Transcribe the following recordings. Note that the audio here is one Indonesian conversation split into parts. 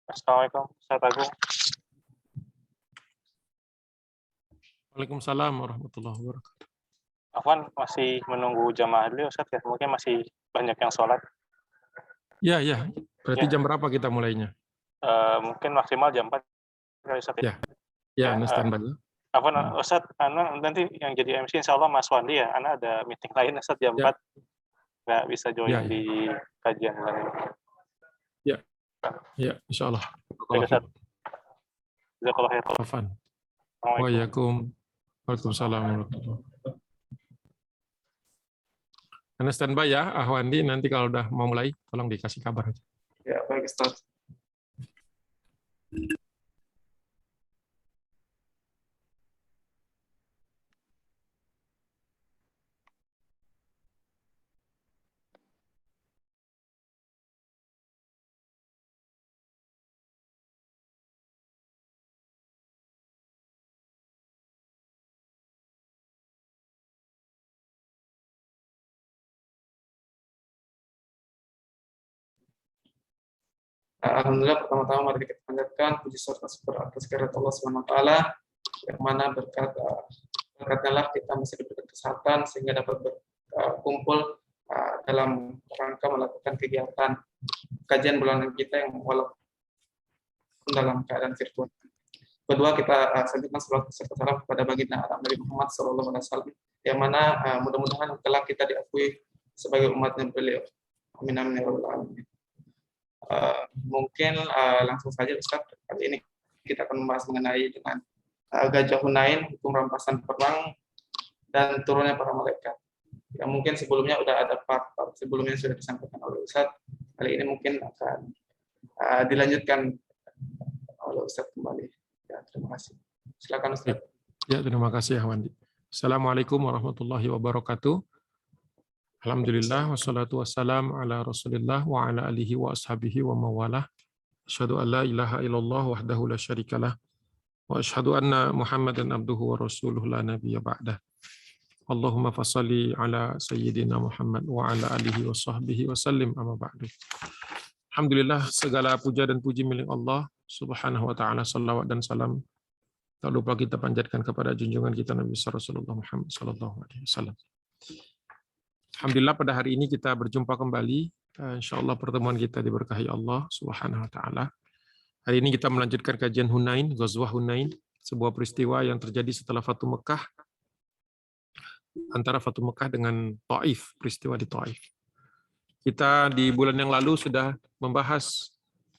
Assalamualaikum, Ustaz Agung. Waalaikumsalam warahmatullahi wabarakatuh. Afwan masih menunggu jamaah dulu, Ustaz ya. Mungkin masih banyak yang sholat. Ya, berarti Ya. jam berapa kita mulainya? Mungkin maksimal jam 4 kali, Ustaz ya. Ya, standby. Afwan, Ustaz, nanti yang jadi MC insya Allah Mas Wandi ya. Ana ada meeting lain Ustaz jam 4. Nggak bisa join di kajian bulan ini. Ya, insya Allah. Baik, Ustaz. Jazakallah khair. Afwan. Waalaikumsalam warahmatullahi wabarakatuh. Anda standby ya, Ahwandi. Nanti kalau udah mau mulai, tolong dikasih kabar. Ya, baik, Ustaz. Alhamdulillah, pertama-tama mari kita panjatkan puji serta syukur atas kehadirat Allah SWT, yang mana berkatnya lah kita masih diberikan kesehatan sehingga dapat berkumpul dalam rangka melakukan kegiatan kajian bulanan kita yang walaupun dalam keadaan virtual. Kedua, kita sampaikan salawat serta salam kepada baginda Nabi Muhammad SAW, yang mana mudah-mudahan kelak kita diakui sebagai umatnya beliau. Amin amin ya rabbal alamin. Mungkin langsung saja Ustaz, kali ini kita akan membahas mengenai dengan Gajah Hunain, hukum rampasan perang dan turunnya para malaikat. Ya, mungkin sebelumnya udah ada part sebelumnya sudah disampaikan oleh Ustaz. Kali ini mungkin akan dilanjutkan oleh Ustaz kembali. Ya, terima kasih. Silakan Ustaz. Ya, terima kasih Ahwandi. Assalamualaikum warahmatullahi wabarakatuh. Alhamdulillah wassalatu wassalam ala Rasulillah wa ala alihi wa ashabihi wa mawalah. Asyhadu an la ilaha illallah wahdahu la syarikalah wa asyhadu anna Muhammadan abduhu wa rasuluhu la nabiyya ba'dah. Allahumma fashalli ala sayyidina Muhammad wa ala alihi wa sahbihi wa sallim amma ba'du. Alhamdulillah, segala puja dan puji milik Allah Subhanahu wa taala, salawat dan salam tak lupa kita panjatkan kepada junjungan kita Nabi Rasulullah Muhammad sallallahu alaihi wasallam. Alhamdulillah pada hari ini kita berjumpa kembali. Insyaallah pertemuan kita diberkahi Allah Subhanahu wa taala. Hari ini kita melanjutkan kajian Hunain, Ghazwah Hunain, sebuah peristiwa yang terjadi setelah Fatu Mekah, antara Fatu Mekah dengan Taif, peristiwa di Taif. Kita di bulan yang lalu sudah membahas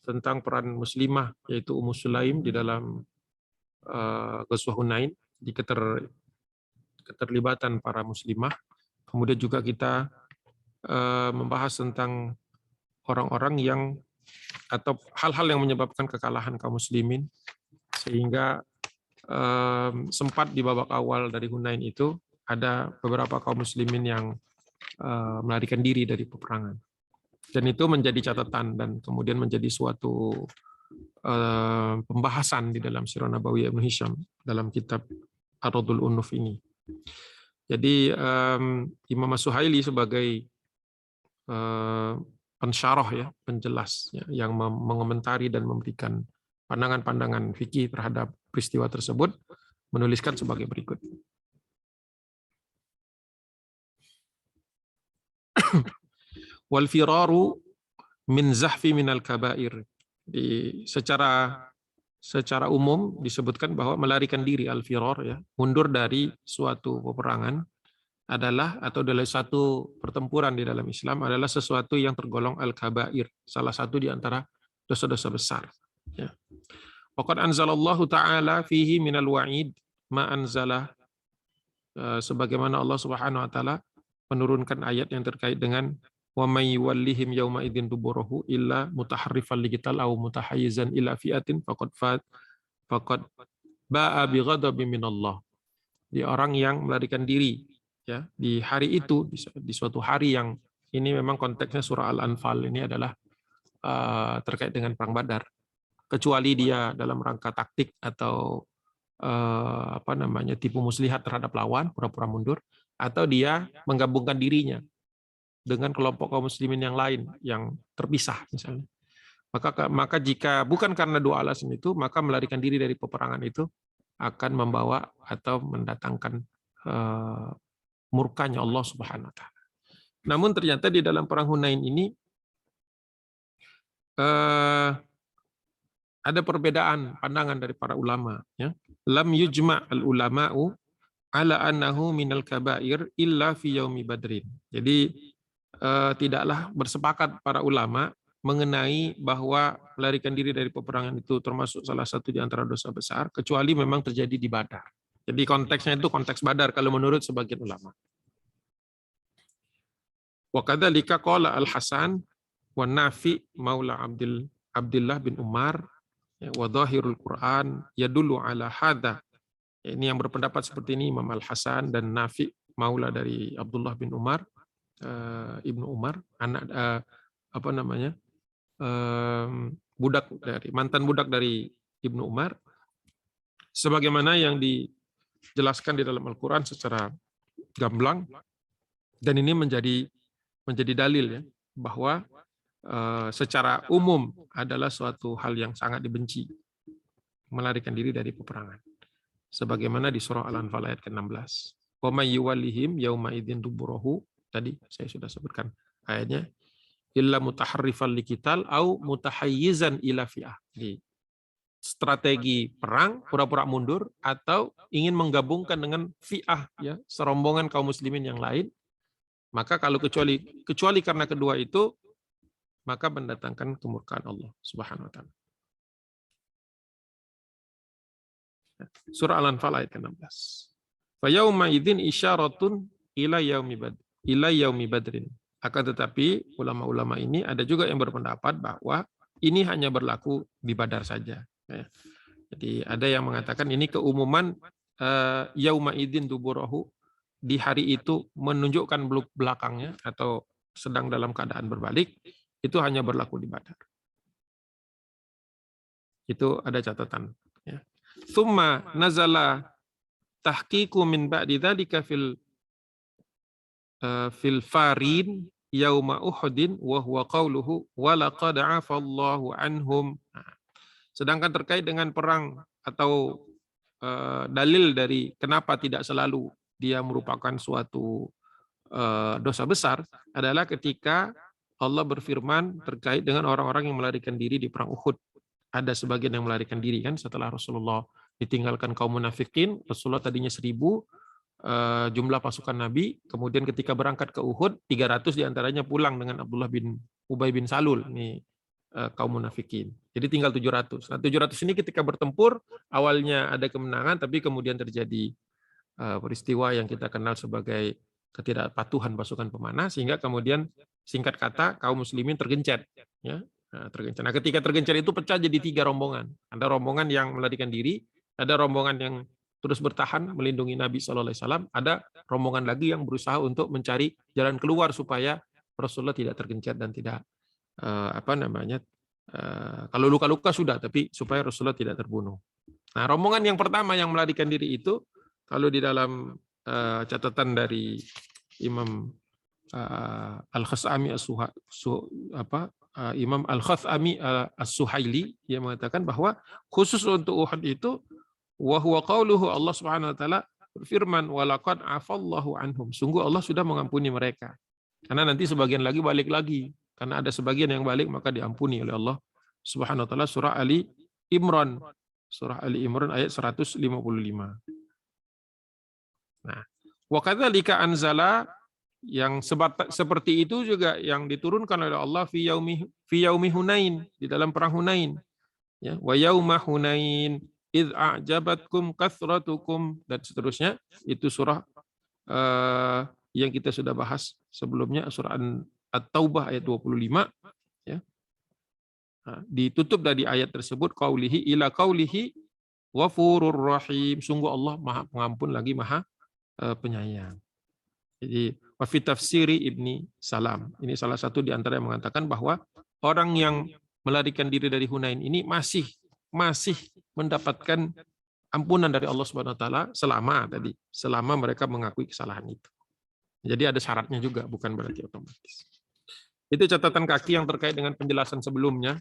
tentang peran muslimah, yaitu Ummu Sulaim di dalam Ghazwah Hunain, di keterlibatan para muslimah. Kemudian juga kita membahas tentang orang-orang yang atau hal-hal yang menyebabkan kekalahan kaum muslimin, sehingga sempat di babak awal dari Hunain itu ada beberapa kaum muslimin yang melarikan diri dari peperangan. Dan itu menjadi catatan dan kemudian menjadi suatu pembahasan di dalam Sirah Nabawiyah Ibnu Hisham dalam kitab Ar-Raddul Unuf ini. Jadi Imam As-Suhaili sebagai pensyarah ya, penjelas ya, yang mengomentari dan memberikan pandangan-pandangan fikih terhadap peristiwa tersebut, menuliskan sebagai berikut. Wal firaru min zahfi minal kabair. Secara umum disebutkan bahwa melarikan diri, al-firar ya, mundur dari suatu peperangan adalah atau dari satu pertempuran di dalam Islam adalah sesuatu yang tergolong al-kabair, salah satu di antara dosa-dosa besar ya. Waqad anzalallahu ta'ala fihi minal wa'id ma anzala, sebagaimana Allah Subhanahu wa taala menurunkan ayat yang terkait dengan wa may yuwallihim yauma idzin duburahu illa mutaharrifan liqital aw mutahayyizan ila fi'atin faqad ba'a bi ghadabin minallah. Di orang yang melarikan diri ya di hari itu, di suatu hari yang ini memang konteksnya surah Al-Anfal ini adalah terkait dengan perang Badar, kecuali dia dalam rangka taktik atau tipu muslihat terhadap lawan, pura-pura mundur, atau dia menggabungkan dirinya dengan kelompok kaum muslimin yang lain yang terpisah misalnya. Maka jika bukan karena dua alasan itu, maka melarikan diri dari peperangan itu akan membawa atau mendatangkan murkanya Allah Subhanahu wa taala. Namun ternyata di dalam perang Hunain ini ada perbedaan pandangan dari para ulama, ya. Lam yujma' al ulama'u ala annahu minal kabair illa fi yaumi badrin. Jadi tidaklah bersepakat para ulama mengenai bahwa melarikan diri dari peperangan itu termasuk salah satu di antara dosa besar, kecuali memang terjadi di Badar. Jadi konteksnya itu konteks Badar kalau menurut sebagian ulama. Wa kadzalika qala Al-Hasan wa Nafi maula Abdullah bin Umar wa dhahirul Quran yadullu ala hadza. Ini yang berpendapat seperti ini Imam Al-Hasan dan Nafi maula dari Abdullah bin Umar, Ibnu Umar, anak mantan budak dari Ibnu Umar, sebagaimana yang dijelaskan di dalam Al-Quran secara gamblang, dan ini menjadi dalil, ya, bahwa secara umum adalah suatu hal yang sangat dibenci melarikan diri dari peperangan, sebagaimana di surah Al-Anfal ayat ke-16. Wa may yuwallihim yauma idzin duburahu, tadi saya sudah sebutkan ayatnya, illa mutaharrifan liqital au mutahayyizan ila fi'ah. Jadi strategi perang, pura-pura mundur, atau ingin menggabungkan dengan fi'ah, ya, serombongan kaum muslimin yang lain. Maka kalau kecuali karena kedua itu, maka mendatangkan kemurkaan Allah Subhanahu wa taala. Surah Al-Anfal ayat ke-16. Fa yauma idzin isyaratun ila yaumi badrin. Akan tetapi ulama-ulama ini ada juga yang berpendapat bahwa ini hanya berlaku di Badar saja. Jadi ada yang mengatakan ini keumuman yauma idzin duburahu, di hari itu menunjukkan belakangnya atau sedang dalam keadaan berbalik, itu hanya berlaku di Badar. Itu ada catatan, ya. Tsumma nazala tahqiqu min ba'di dzalika fil farin yauma Uhudin wa huwa qauluhu wa laqad 'afallahu anhum. Sedangkan terkait dengan perang atau dalil dari kenapa tidak selalu dia merupakan suatu dosa besar adalah ketika Allah berfirman terkait dengan orang-orang yang melarikan diri di perang Uhud. Ada sebagian yang melarikan diri, kan, setelah Rasulullah ditinggalkan kaum munafikin. Rasulullah tadinya 1000 jumlah pasukan Nabi, kemudian ketika berangkat ke Uhud 300 diantaranya pulang dengan Abdullah bin Ubay bin Salul, ini kaum munafikin. Jadi tinggal 700. Nah, 700 ini ketika bertempur awalnya ada kemenangan, tapi kemudian terjadi peristiwa yang kita kenal sebagai ketidakpatuhan pasukan pemanah, sehingga kemudian singkat kata kaum muslimin tergencet, ya. Tergencet. Nah, ketika tergencet itu pecah jadi 3 rombongan. Ada rombongan yang melarikan diri, ada rombongan yang terus bertahan melindungi Nabi SAW, ada rombongan lagi yang berusaha untuk mencari jalan keluar supaya Rasulullah tidak tergencet dan tidak kalau luka-luka sudah, tapi supaya Rasulullah tidak terbunuh. Nah, rombongan yang pertama yang melarikan diri itu, kalau di dalam catatan dari Imam Al-Khaz'ami Imam Al-Khaz'ami As-Suhaili, dia mengatakan bahwa khusus untuk Uhud itu wa huwa qauluhu, Allah Subhanahu wa taala berfirman wa laqad 'afallahu anhum, sungguh Allah sudah mengampuni mereka. Karena nanti sebagian lagi balik lagi, karena ada sebagian yang balik maka diampuni oleh Allah Subhanahu wa taala. Surah Ali Imran ayat 155. Nah, wa kadzalika anzala, yang seperti itu juga yang diturunkan oleh Allah fi yaumi Hunain, di dalam perang Hunain, ya, wa yauma Hunain id a'jabatkum kathratukum, dan seterusnya. Itu surah yang kita sudah bahas sebelumnya, surah At-Taubah ayat 25, ya. Nah, ditutup dari ayat tersebut qaulihi ila qaulihi ghafurur rahim, sungguh Allah Maha Pengampun lagi Maha Penyayang. Jadi wa fi tafsiri Ibni Salam, ini salah satu di antara yang mengatakan bahwa orang yang melarikan diri dari Hunain ini masih mendapatkan ampunan dari Allah Subhanahu wa taala selama mereka mengakui kesalahan itu. Jadi ada syaratnya juga, bukan berarti otomatis. Itu catatan kaki yang terkait dengan penjelasan sebelumnya.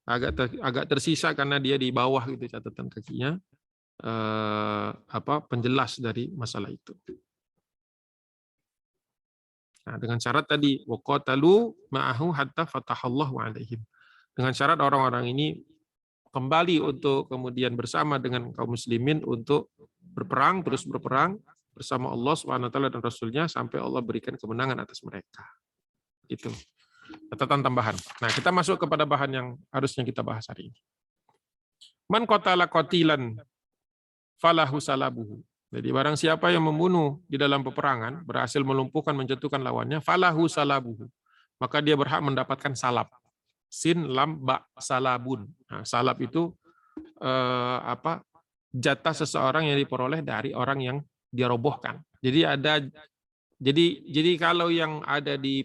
agak tersisa karena dia di bawah gitu catatan kakinya, penjelas dari masalah itu. Nah, dengan syarat tadi waqatalu ma'ahu hatta fatahallahu alaihim. Dengan syarat orang-orang ini kembali untuk kemudian bersama dengan kaum muslimin untuk berperang, terus berperang bersama Allah SWT dan Rasulnya sampai Allah berikan kemenangan atas mereka. Itu catatan tambahan. Nah, kita masuk kepada bahan yang harusnya kita bahas hari ini. Man qatala qatilan falahu salabuhu. Jadi barang siapa yang membunuh di dalam peperangan, berhasil melumpuhkan, menjatuhkan lawannya, falahu salabuhu. Maka dia berhak mendapatkan salab. Sin, lam, ba, salabun. Nah, salab itu jatah seseorang yang diperoleh dari orang yang dia robohkan. Jadi kalau yang ada di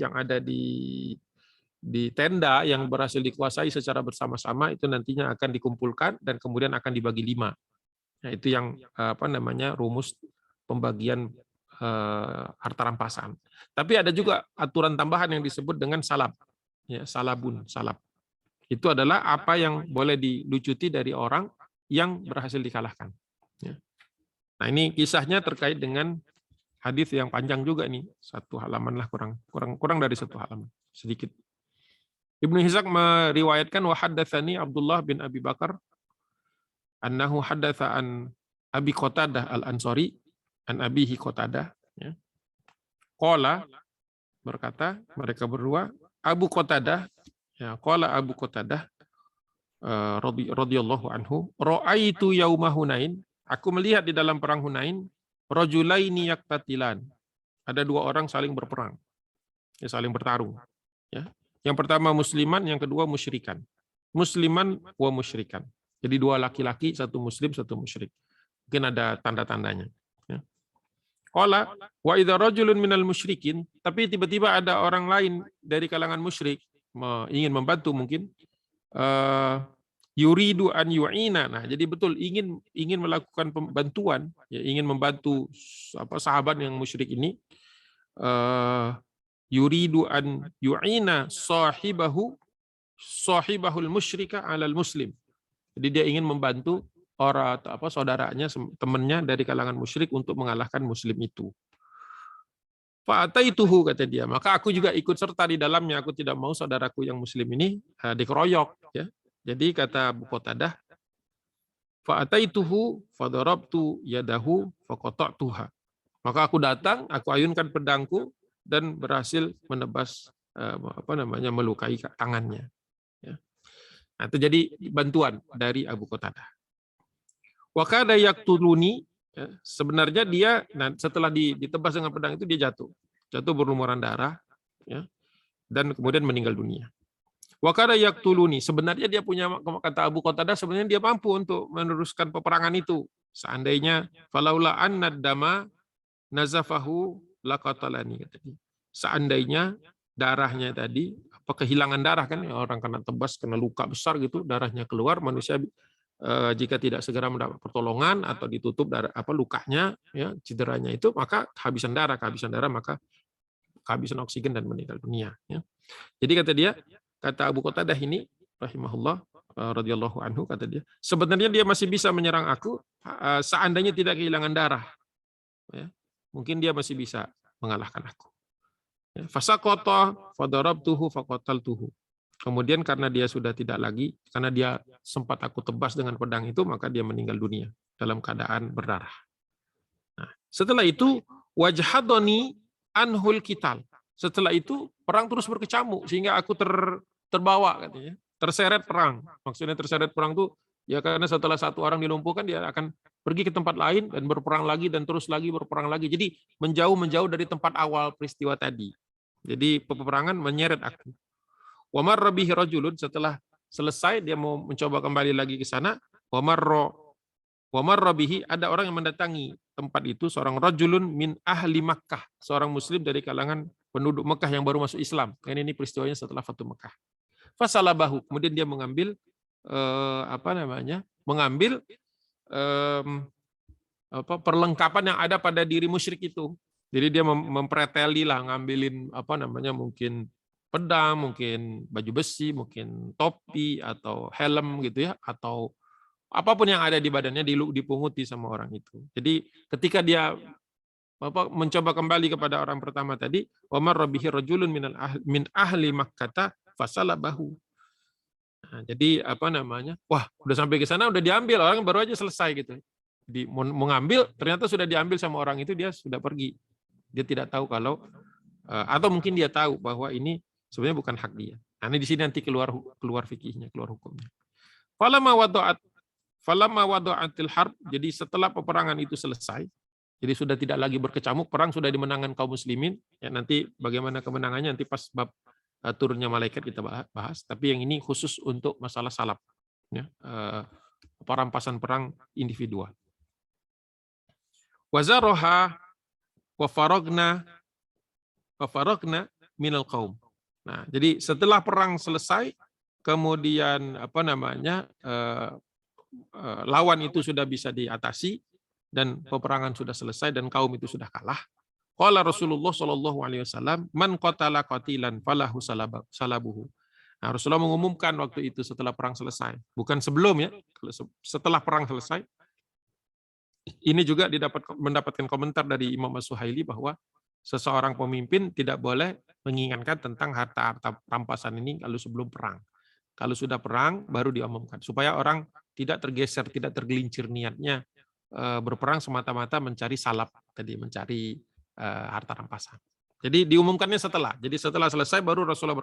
yang ada di tenda yang berhasil dikuasai secara bersama-sama itu nantinya akan dikumpulkan dan kemudian akan dibagi 5. Nah, itu yang rumus pembagian harta rampasan. Tapi ada juga aturan tambahan yang disebut dengan salab. Ya, salabun, salab. Itu adalah apa yang boleh dilucuti dari orang yang berhasil dikalahkan. Ya. Nah, ini kisahnya terkait dengan hadis yang panjang juga nih, 1 halaman lah, kurang dari 1 halaman, sedikit. Ibnu Hizaq meriwayatkan wa haddatsani Abdullah bin Abi Bakar annahu haddatsa an Abi Qatadah al-Ansari an Abihi Qatadah, ya. Qala, berkata mereka berdua, Abu Qatadah, ya, qala Abu Qatadah radhiyallahu anhu, ra'aitu yauma Hunain, aku melihat di dalam perang Hunain, rajulaini yaqtatilan, ada 2 orang saling berperang, ya, saling bertarung, ya. Yang pertama musliman, yang kedua musyrikan. Musliman wa musyrikan. Jadi 2 laki-laki, 1 muslim, 1 musyrik. Mungkin ada tanda-tandanya. Ya. Qala wa idza rajulun minal musyrikin, tapi tiba-tiba ada orang lain dari kalangan musyrik ingin membantu mungkin, yuridu an yu'ina. Nah, jadi betul ingin melakukan pembantuan, ya, ingin membantu sahabat yang musyrik ini, yuridu an yu'ina sahibahul musyrika 'alal muslim. Jadi dia ingin membantu orang saudaranya, temannya dari kalangan musyrik untuk mengalahkan muslim itu. Fa'ataituhu, kata dia, maka aku juga ikut serta di dalamnya, aku tidak mau saudaraku yang muslim ini dikeroyok, ya. Jadi kata Abu Qatadah, fa'ataituhu fadarabtu yadahu faqata'tuha. Maka aku datang, aku ayunkan pedangku dan berhasil menebas melukai tangannya. Ya. Nah, itu jadi bantuan dari Abu Qatadah. Wa kada yaqtuluni, ya, sebenarnya dia setelah ditebas dengan pedang itu dia jatuh berlumuran darah, ya, dan kemudian meninggal dunia. Wa kada yaqtuluni, sebenarnya dia punya, kata Abu Qatadah, sebenarnya dia mampu untuk meneruskan peperangan itu. Seandainya falaula annad dama nazafahu laqatalani, kata dia. Seandainya darahnya tadi, kehilangan darah kan, orang kena tebas, kena luka besar gitu, darahnya keluar, manusia jika tidak segera mendapat pertolongan atau ditutup darah lukanya, ya, cederanya itu, maka kehabisan darah, maka kehabisan oksigen dan meninggal dunia, ya. Jadi kata Abu Qatadah ini rahimahullah radhiyallahu anhu, kata dia, sebenarnya dia masih bisa menyerang aku seandainya tidak kehilangan darah, ya. Mungkin dia masih bisa mengalahkan aku. Fasaqata fadarabtuhu faqataltuhu. Kemudian karena dia sudah tidak lagi, karena dia sempat aku tebas dengan pedang itu, maka dia meninggal dunia dalam keadaan berdarah. Nah, setelah itu wajhadoni anhul qital. Setelah itu perang terus berkecamuk sehingga aku terbawa, katanya, terseret perang. Maksudnya terseret perang itu ya karena setelah 1 orang dilumpuhkan dia akan pergi ke tempat lain dan berperang lagi dan terus lagi berperang lagi. Jadi menjauh dari tempat awal peristiwa tadi. Jadi peperangan menyeret aku. Wa marra bihi rajulun, setelah selesai dia mau mencoba kembali lagi ke sana, wa marra bihi, ada orang yang mendatangi tempat itu, seorang rajulun min ahli Makkah, seorang muslim dari kalangan penduduk Mekah yang baru masuk Islam. Ini peristiwanya setelah Fatu Mekah. Fasalabahu, kemudian dia mengambil perlengkapan yang ada pada diri musyrik itu. Jadi dia mempreteli lah, ngambilin mungkin pedang, mungkin baju besi, mungkin topi atau helm gitu ya, atau apapun yang ada di badannya dipunguti sama orang itu. Jadi ketika dia mencoba kembali kepada orang pertama tadi, wa marra bihi rajulun min ahli Makkah fasalabahu. Nah, jadi apa namanya? Wah, udah sampai ke sana udah diambil, orang baru aja selesai gitu. Mau ngambil, ternyata sudah diambil sama orang itu, dia sudah pergi. Dia tidak tahu kalau atau mungkin dia tahu bahwa ini sebenarnya bukan hak dia. Nah, ini di sini nanti keluar fikihnya, keluar hukumnya. Falamma wada'atil harb, jadi setelah peperangan itu selesai, jadi sudah tidak lagi berkecamuk, perang sudah dimenangkan kaum muslimin. Ya, nanti bagaimana kemenangannya nanti pas bab turunnya malaikat kita bahas. Tapi yang ini khusus untuk masalah salab, ya, rampasan perang individual. Wazaroha wa faragna minal qaum. Nah, jadi setelah perang selesai, kemudian apa namanya, lawan itu sudah bisa diatasi dan peperangan sudah selesai dan kaum itu sudah kalah. Qala Rasulullah sallallahu alaihi wasallam, man qatala qatilan falahu salabuhu. Nah, Rasulullah mengumumkan waktu itu setelah perang selesai, bukan sebelum ya, setelah perang selesai. Ini juga mendapatkan komentar dari Imam As-Suhaili bahwa seseorang pemimpin tidak boleh mengingatkan tentang harta-harta rampasan ini kalau sebelum perang. Kalau sudah perang baru diumumkan supaya orang tidak tergeser, tidak tergelincir niatnya berperang semata-mata mencari salab tadi, mencari harta rampasan. Jadi diumumkannya setelah. Jadi setelah selesai baru Rasulullah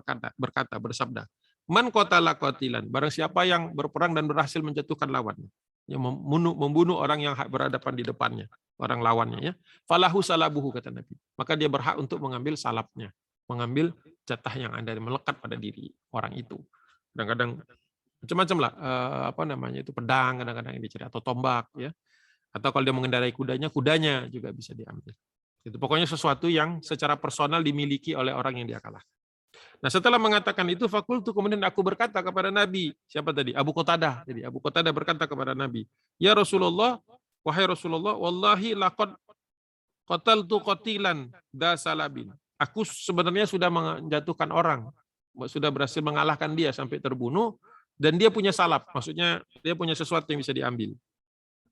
bersabda, man qatala qatilan, barang siapa yang berperang dan berhasil menjatuhkan lawannya, yang membunuh orang yang berhadapan di depannya, orang lawannya ya, falahu salabuhu kata Nabi. Maka dia berhak untuk mengambil salabnya, mengambil jatah yang ada melekat pada diri orang itu. Kadang-kadang macam-macam lah, apa namanya itu, pedang kadang-kadang yang dicari, atau tombak ya. Atau kalau dia mengendarai kudanya juga bisa diambil. Itu pokoknya sesuatu yang secara personal dimiliki oleh orang yang dia kalah. Nah, setelah mengatakan itu, fakultu, kemudian aku berkata kepada Nabi, siapa tadi? Abu Qatadah. Jadi Abu Qatadah berkata kepada Nabi, ya Rasulullah, wahai Rasulullah, wallahi laqad qataltu qatilan da salabin. Aku sebenarnya sudah menjatuhkan orang, sudah berhasil mengalahkan dia sampai terbunuh, dan dia punya salab, maksudnya dia punya sesuatu yang bisa diambil.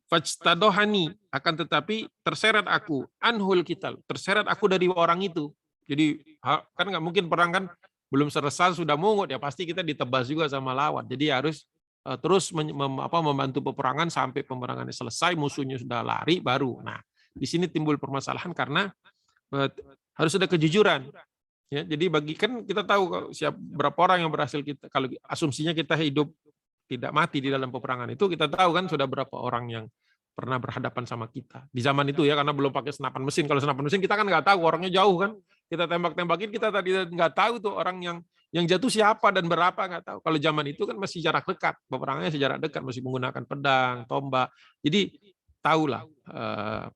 Fajtadohani, akan tetapi terseret aku, anhul kital, terseret aku dari orang itu. Jadi kan nggak mungkin perang kan belum selesai sudah mungut ya, pasti kita ditebas juga sama lawan. Jadi harus terus membantu peperangan sampai peperangannya selesai, musuhnya sudah lari baru. Nah, di sini timbul permasalahan karena harus ada kejujuran. Ya, jadi kan kita tahu berapa orang yang berhasil kita, kalau asumsinya kita hidup tidak mati di dalam peperangan itu, kita tahu kan sudah berapa orang yang pernah berhadapan sama kita di zaman itu ya, karena belum pakai senapan mesin. Kalau senapan mesin kita kan nggak tahu, orangnya jauh kan, kita tembak-tembakin, kita tadi nggak tahu tuh orang yang jatuh siapa dan berapa, nggak tahu. Kalau zaman itu kan masih jarak dekat, peperangannya jarak dekat, masih menggunakan pedang, tombak. Jadi tahulah,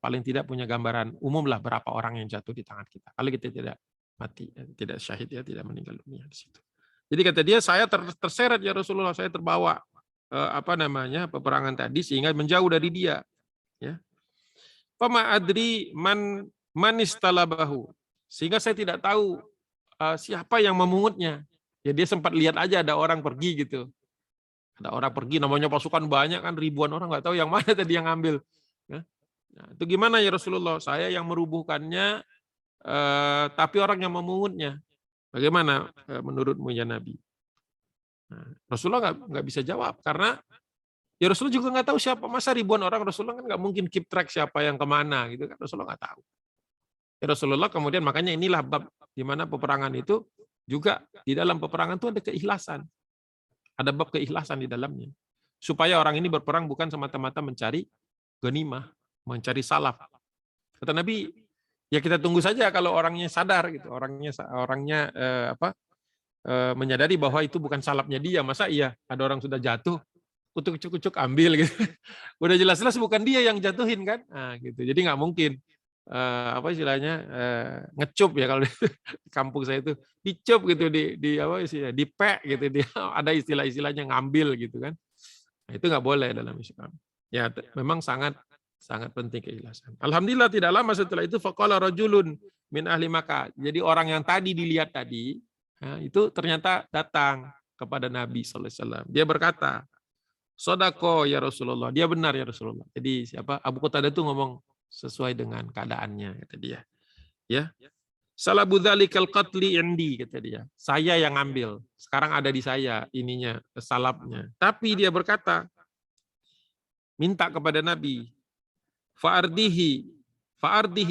paling tidak punya gambaran umum lah berapa orang yang jatuh di tangan kita. Kalau kita tidak mati, tidak syahid ya, tidak meninggal dunia di situ. Jadi kata dia, saya terseret ya Rasulullah, saya terbawa peperangan tadi sehingga menjauh dari dia. Ya. Fama adri manistalabahu, sehingga saya tidak tahu siapa yang memungutnya. Ya dia sempat lihat aja ada orang pergi gitu. Ada orang pergi, namanya pasukan banyak kan, ribuan orang, nggak tahu yang mana tadi yang ngambil. Ya. Nah, itu gimana ya Rasulullah? Saya yang merubuhkannya, tapi orang yang memungutnya. Bagaimana menurutmu ya Nabi? Nah, Rasulullah nggak bisa jawab karena ya Rasulullah juga nggak tahu siapa, masa ribuan orang, Rasulullah kan nggak mungkin keep track siapa yang kemana gitu kan, Rasulullah nggak tahu. Ya Rasulullah kemudian, makanya inilah bab di mana peperangan itu juga, di dalam peperangan itu ada keikhlasan, ada bab keikhlasan di dalamnya, supaya orang ini berperang bukan semata-mata mencari ghanimah, mencari salaf. Kata Nabi, ya kita tunggu saja kalau orangnya sadar gitu, orangnya menyadari bahwa itu bukan salapnya dia. Masa iya ada orang sudah jatuh, kucuk-kucuk ambil gitu. Udah jelas-jelas bukan dia yang jatuhin kan. Nah, gitu. Jadi nggak mungkin ngecup ya, kalau di kampung saya itu dicup gitu, dipek gitu, ada istilah-istilahnya ngambil gitu kan. Nah, itu nggak boleh dalam Islam. Ya memang sangat penting keikhlasan. Alhamdulillah tidak lama setelah itu faqala rajulun min ahli Makkah. Jadi orang yang tadi dilihat tadi, Nah, itu ternyata datang kepada Nabi SAW. Dia berkata, Sodako ya Rasulullah. Dia benar ya Rasulullah. Jadi siapa? Abu Qatadah itu ngomong sesuai dengan keadaannya, kata dia. Ya. Salabu dzalikal qatli indi, kata dia. Saya yang ambil. Sekarang ada di saya ininya, salabnya. Tapi dia berkata, minta kepada Nabi, fa'ardihi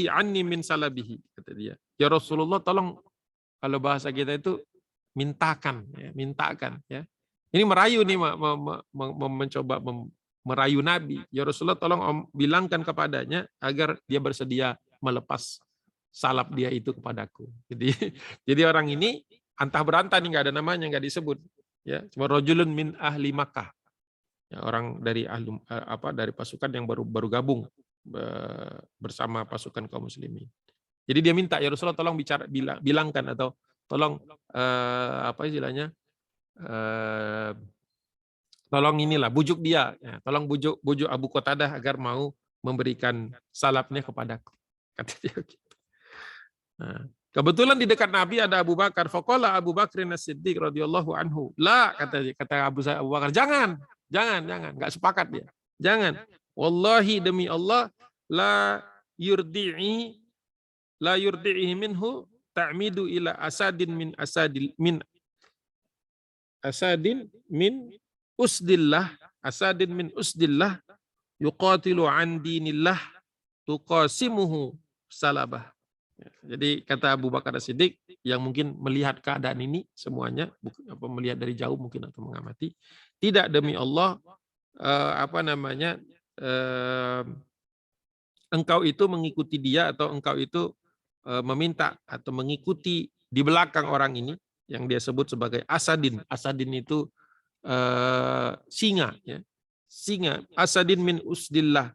anni min salabihi, kata dia. Ya Rasulullah, tolong, kalau bahasa kita itu mintakan, ya, mintakan, ya. Ini merayu nih, mencoba merayu Nabi. Ya Rasulullah, tolong bilangkan kepadanya agar dia bersedia melepas salab dia itu kepadaku. Jadi orang ini antah berantah nih, nggak ada namanya, nggak disebut. Ya, cuma rajulun min ahli Makkah. Ya, orang dari dari pasukan yang baru gabung bersama pasukan kaum muslimin. Jadi dia minta, ya Rasulullah, tolong bilangkan atau tolong apa istilahnya? Tolong inilah, bujuk dia, ya, tolong bujuk Abu Qatadah agar mau memberikan salabnya kepadaku, kata dia gitu. Nah, kebetulan di dekat Nabi ada Abu Bakar. Faqala Abu Bakrin As-Siddiq radhiyallahu anhu, la, kata Abu Bakar, jangan, nggak sepakat dia, jangan. Wallahi, demi Allah, la yurdi'i minhu ta'midu ila asadin min usdillah yuqatilu an dinillah tuqasimuhu salabah. Jadi kata Abu Bakar As-Siddiq yang mungkin melihat keadaan ini semuanya, melihat dari jauh mungkin atau mengamati, tidak, demi Allah, engkau itu mengikuti dia atau engkau itu meminta atau mengikuti di belakang orang ini yang dia sebut sebagai asadin. Asadin itu singa, ya. Singa, asadin min usdillah,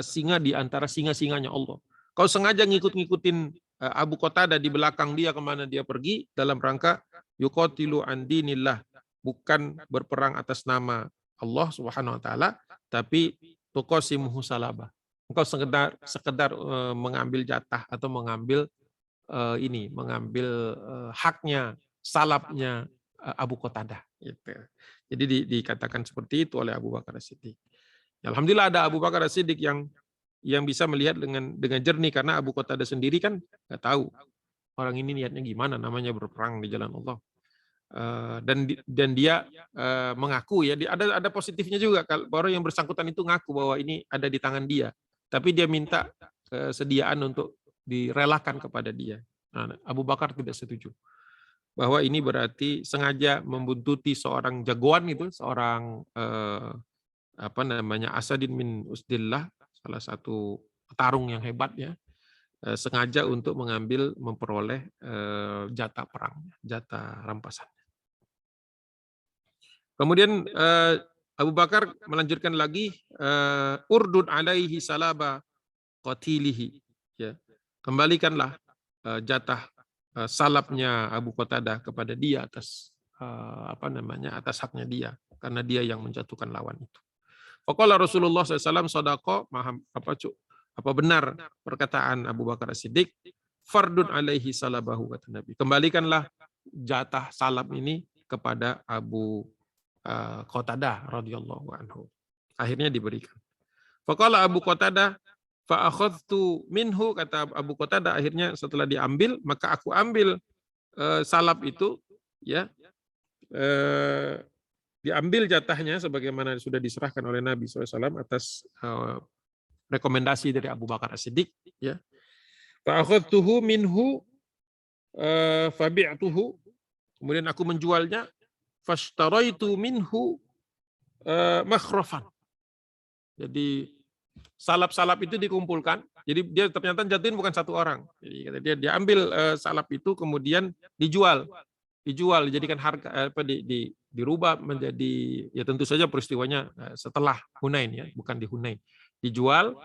singa di antara singa-singanya Allah. Kau sengaja ngikut-ngikutin Abu Qatadah di belakang dia kemana dia pergi dalam rangka yuqatilu an dinillah, bukan berperang atas nama Allah Subhanahu wa taala, tapi tuqasimuhu salabah. Engkau sekedar mengambil jatah atau mengambil haknya, salabnya Abu Qatadah, gitu. Jadi dikatakan seperti itu oleh Abu Bakar As-Siddiq. Alhamdulillah ada Abu Bakar As-Siddiq yang bisa melihat dengan jernih, karena Abu Qatadah sendiri kan nggak tahu orang ini niatnya gimana, namanya berperang di jalan Allah. Dan dia mengaku, ya, ada positifnya juga kalau orang yang bersangkutan itu ngaku bahwa ini ada di tangan dia, tapi dia minta kesediaan untuk direlakan kepada dia. Nah, Abu Bakar tidak setuju bahwa ini berarti sengaja membuntuti seorang jagoan, itu seorang Asadin min Usdillah, salah satu petarung yang hebat, ya, sengaja untuk memperoleh jatah perang, jatah rampasan. Kemudian Abu Bakar melanjutkan lagi, urdud alaihi salaba qatilihi, ya, kembalikanlah jatah salabnya Abu Qatadah kepada dia atas atas haknya dia, karena dia yang menjatuhkan lawan itu. Faqala Rasulullah SAW, sodako, apa benar perkataan Abu Bakar As-Siddiq, fardun alaihi salabahu, kata Nabi, kembalikanlah jatah salab ini kepada Abu Qatadah radhiyallahu anhu. Akhirnya diberikan. Faqala Abu Qatadah, fa akhadtu minhu, kata Abu Qatadah, akhirnya setelah diambil, maka aku ambil salab itu, ya, diambil jatahnya sebagaimana sudah diserahkan oleh Nabi SAW atas rekomendasi dari Abu Bakar As-Siddiq, ya. Fa akhadtuhu minhu fa bi'tuhu, kemudian aku menjualnya, fashtaraitu minhu makhrafan. Jadi salap-salap itu dikumpulkan. Jadi dia ternyata jatuhin bukan satu orang. Jadi dia ambil salap itu kemudian dijual, dijadikan harga, dirubah menjadi, ya tentu saja peristiwanya setelah Hunain, ya, bukan di Hunain. Dijual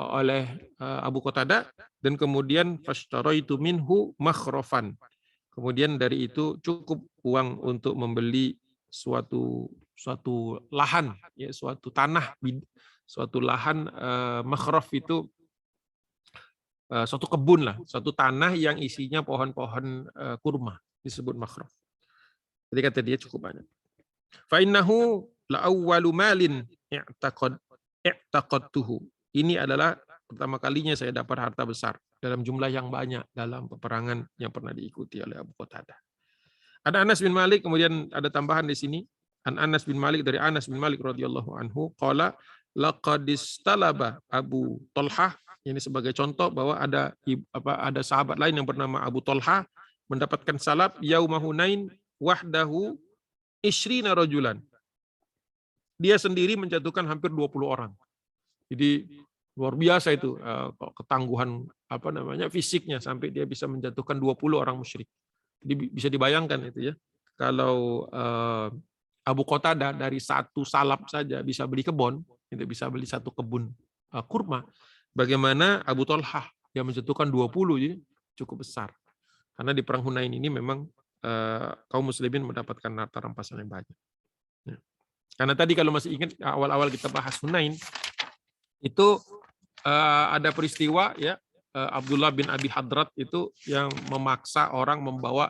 oleh Abu Qatadah, dan kemudian fashtaraitu minhu makhrafan. Kemudian dari itu cukup uang untuk membeli suatu lahan, ya, suatu tanah, suatu lahan. Makhraf itu suatu kebun lah, suatu tanah yang isinya pohon-pohon kurma, disebut makhraj. Jadi kata dia cukup banyak. Fa innahu la awwalu malin i'taqadtuhu. Ini adalah pertama kalinya saya dapat harta besar dalam jumlah yang banyak dalam peperangan yang pernah diikuti oleh Abu Qatadah. Ada Anas bin Malik, kemudian ada tambahan di sini. An Anas bin Malik, dari Anas bin Malik radhiyallahu anhu, qala laqad istalaba Abu Talhah. Ini sebagai contoh bahwa ada sahabat lain yang bernama Abu Talhah mendapatkan salab yauma Hunain wahdahu 20 rajulan. Dia sendiri menjatuhkan hampir 20 orang. Jadi luar biasa itu ketangguhan fisiknya sampai dia bisa menjatuhkan 20 orang musyrik. Jadi bisa dibayangkan itu ya. Kalau Abu Qatadah dari satu salab saja bisa beli kebun, itu bisa beli satu kebun kurma. Bagaimana Abu Talhah yang menjatuhkan 20, jadi cukup besar. Karena di perang Hunain ini memang kaum muslimin mendapatkan harta rampasan yang banyak. Ya. Karena tadi kalau masih ingat awal-awal kita bahas Hunain, itu ada peristiwa ya, Abdullah bin Abi Hadrat itu yang memaksa orang membawa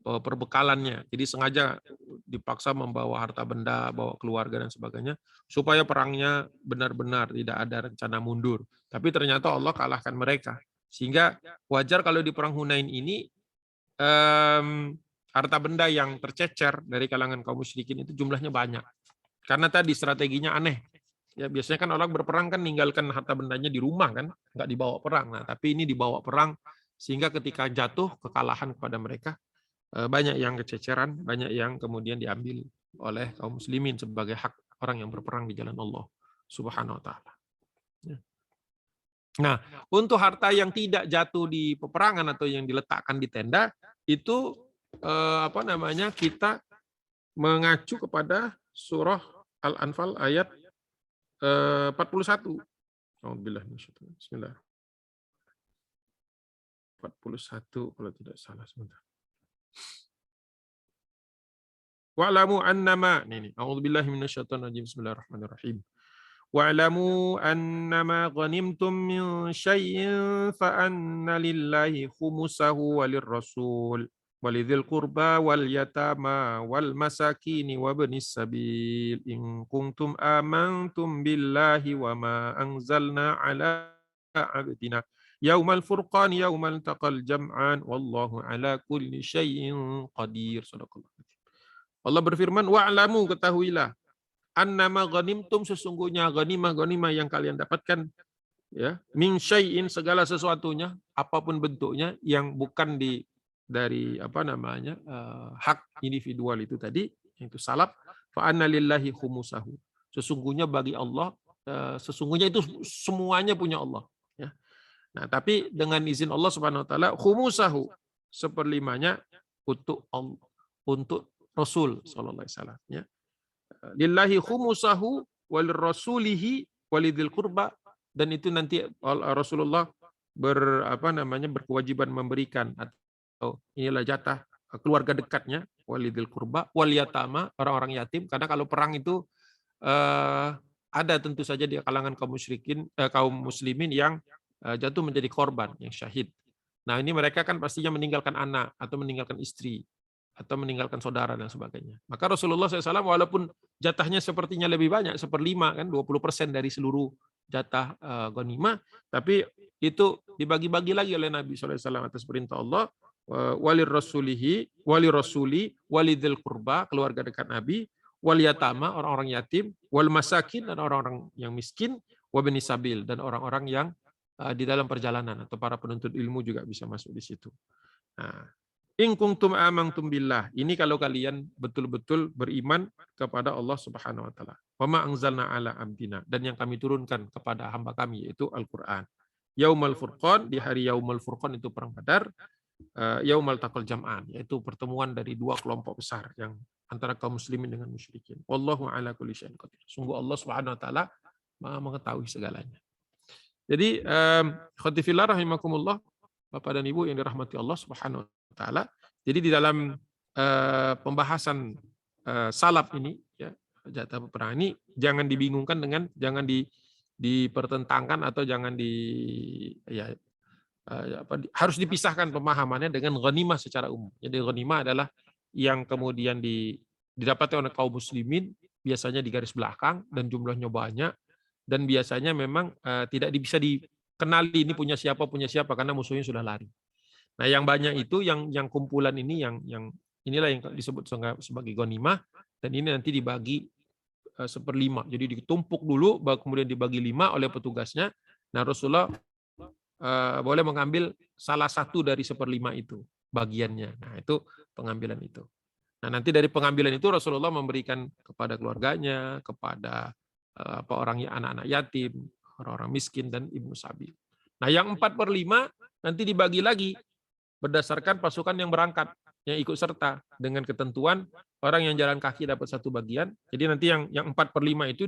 perbekalannya. Jadi sengaja dipaksa membawa harta benda, bawa keluarga dan sebagainya, supaya perangnya benar-benar tidak ada rencana mundur. Tapi ternyata Allah kalahkan mereka. Sehingga wajar kalau di perang Hunain ini harta benda yang tercecer dari kalangan kaum musyrikin itu jumlahnya banyak. Karena tadi strateginya aneh. Ya, biasanya kan orang berperang kan meninggalkan harta bendanya di rumah kan, nggak dibawa perang. Nah, tapi ini dibawa perang sehingga ketika jatuh kekalahan kepada mereka, banyak yang kececeran, banyak yang kemudian diambil oleh kaum muslimin sebagai hak orang yang berperang di jalan Allah Subhanahu wa taala. Nah, untuk harta yang tidak jatuh di peperangan atau yang diletakkan di tenda itu kita mengacu kepada surah Al-Anfal ayat 41. Alhamdulillah, bismillah. 41 kalau tidak salah, sebentar. Wa'lamu annama, ini a'udzubillahi minasyaitonir rajim, bismillahirrahmanirrahim. Wa'lamu annama ghanimtum min syai'in fa anna lillahi khumusahu walirrasul walidhil qurba wal yatama wal masakini wabnis sabil in kuntum amantum billahi wa ma anzalna ala abdina yaumal furqan yaumal taqal jam'an wallahu ala kulli syai'in qadir. Sadaqallah. Allah berfirman, wa'lamu, ketahuilah, annama ghanimtum, sesungguhnya ghanimah yang kalian dapatkan ya, min syai'in, segala sesuatunya apapun bentuknya yang bukan dari hak individual itu tadi, itu salab, fa anna lillahi khumusahu, sesungguhnya bagi Allah, sesungguhnya itu semuanya punya Allah ya. Nah, tapi dengan izin Allah Subhanahu wa taala, khumusahu, seperlimanya untuk Allah, untuk Rasul sallallahu alaihi wasallam ya. Lillahi khumusahu walil rasulihi walidil qurba, dan itu nanti Rasulullah berkewajiban memberikan, atau inilah jatah keluarga dekatnya, walidil qurba wal yatama, orang-orang yatim, karena kalau perang itu ada tentu saja di kalangan kaum muslimin yang jatuh menjadi korban, yang syahid. Nah, ini mereka kan pastinya meninggalkan anak atau meninggalkan istri atau meninggalkan saudara dan sebagainya. Maka Rasulullah SAW walaupun jatahnya sepertinya lebih banyak, 1/5 kan, 20% dari seluruh jatah ghanimah, tapi itu dibagi-bagi lagi oleh Nabi SAW atas perintah Allah, walir rasuli walidil qurba, keluarga dekat Nabi, wal yatama, orang-orang yatim, wal masakin, dan orang-orang yang miskin, wabni sabil, dan orang-orang yang di dalam perjalanan atau para penuntut ilmu juga bisa masuk di situ. Nah, in kuntum amantum billah, ini kalau kalian betul-betul beriman kepada Allah Subhanahu wa taala. Wa ma anzalna ala abdina, dan yang kami turunkan kepada hamba kami yaitu Al-Qur'an. Yaumal Furqan, di hari Yaumul Furqan itu perang Badar. Yaumal taqal jam'an, yaitu pertemuan dari dua kelompok besar yang antara kaum muslimin dengan musyrikin. Wallahu ala kulli syai'in qadir. Sungguh Allah Subhanahu wa taala Maha mengetahui segalanya. Jadi khotifillah rahimakumullah, Bapak dan Ibu yang dirahmati Allah Subhanahu wa taala. Jadi di dalam pembahasan salaf ini ya, jatah peperangan ini jangan dibingungkan dengan, jangan dipertentangkan atau jangan harus dipisahkan pemahamannya dengan ghanimah secara umum. Jadi ghanimah adalah yang kemudian didapati oleh kaum muslimin, biasanya di garis belakang dan jumlahnya banyak, dan biasanya memang tidak bisa dikenali ini punya siapa karena musuhnya sudah lari. Nah, yang banyak itu yang kumpulan ini yang inilah yang disebut sebagai ghanimah, dan ini nanti dibagi 1/5. Jadi ditumpuk dulu, kemudian dibagi 5 oleh petugasnya. Nah, Rasulullah boleh mengambil salah satu dari 1/5 itu bagiannya. Nah, itu pengambilan itu. Nah, nanti dari pengambilan itu Rasulullah memberikan kepada keluarganya, kepada anak-anak yatim, orang-orang miskin, dan ibnu sabil. Nah, yang 4/5 nanti dibagi lagi berdasarkan pasukan yang berangkat, yang ikut serta, dengan ketentuan orang yang jalan kaki dapat 1 bagian. Jadi nanti yang 4/5 itu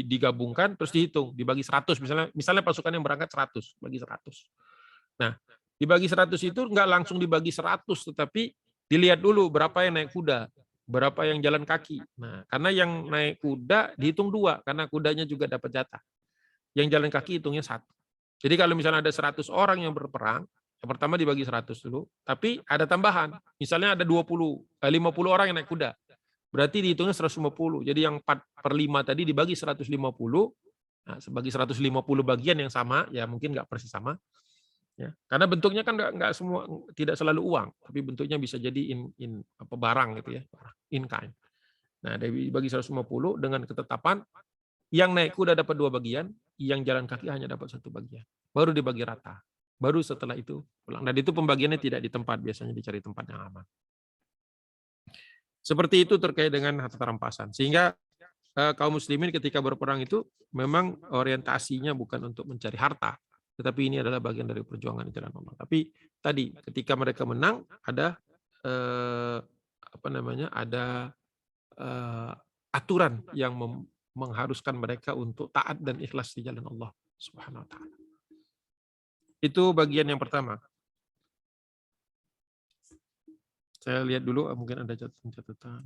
digabungkan, terus dihitung, dibagi 100, misalnya pasukan yang berangkat 100, bagi 100. Nah, dibagi 100 itu nggak langsung dibagi 100, tetapi dilihat dulu berapa yang naik kuda, berapa yang jalan kaki. Nah, karena yang naik kuda dihitung 2, karena kudanya juga dapat jatah. Yang jalan kaki hitungnya 1. Jadi kalau misalnya ada 100 orang yang berperang, yang pertama dibagi 100 dulu, tapi ada tambahan. Misalnya ada 50 orang yang naik kuda. Berarti dihitungnya 150. Jadi yang 4/5 tadi dibagi 150. Nah, sebagai 150 bagian yang sama, ya mungkin nggak persis sama. Ya, karena bentuknya kan nggak semua, tidak selalu uang, tapi bentuknya bisa jadi barang gitu ya, in kind. Nah, dibagi 150 dengan ketetapan yang naik kuda dapat 2 bagian, yang jalan kaki hanya dapat 1 bagian. Baru dibagi rata. Baru setelah itu pulang. Dan itu pembagiannya tidak di tempat, biasanya dicari tempat yang aman. Seperti itu terkait dengan harta rampasan. Sehingga kaum muslimin ketika berperang itu memang orientasinya bukan untuk mencari harta, tetapi ini adalah bagian dari perjuangan di jalan Allah. Tapi tadi ketika mereka menang ada ada aturan yang mengharuskan mereka untuk taat dan ikhlas di jalan Allah Subhanahu wa taala. Itu bagian yang pertama. Saya lihat dulu, mungkin ada catatan.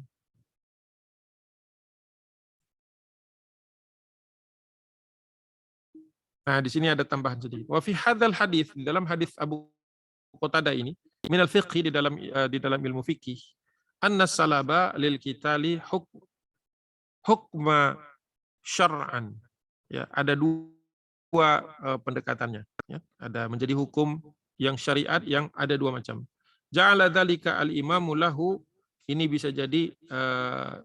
Nah, di sini ada tambahan sedikit. Wa fi hadzal hadis, dalam hadis Abu Qatadah ini, min al-fiqh, di dalam ilmu fikih, anna salaba lil qitali hukma syar'an. Ya, ada 2 pendekatannya, ya. Ada menjadi hukum yang syariat yang ada 2 macam. Ja'ala dzalika al-imamu lahu, ini bisa jadi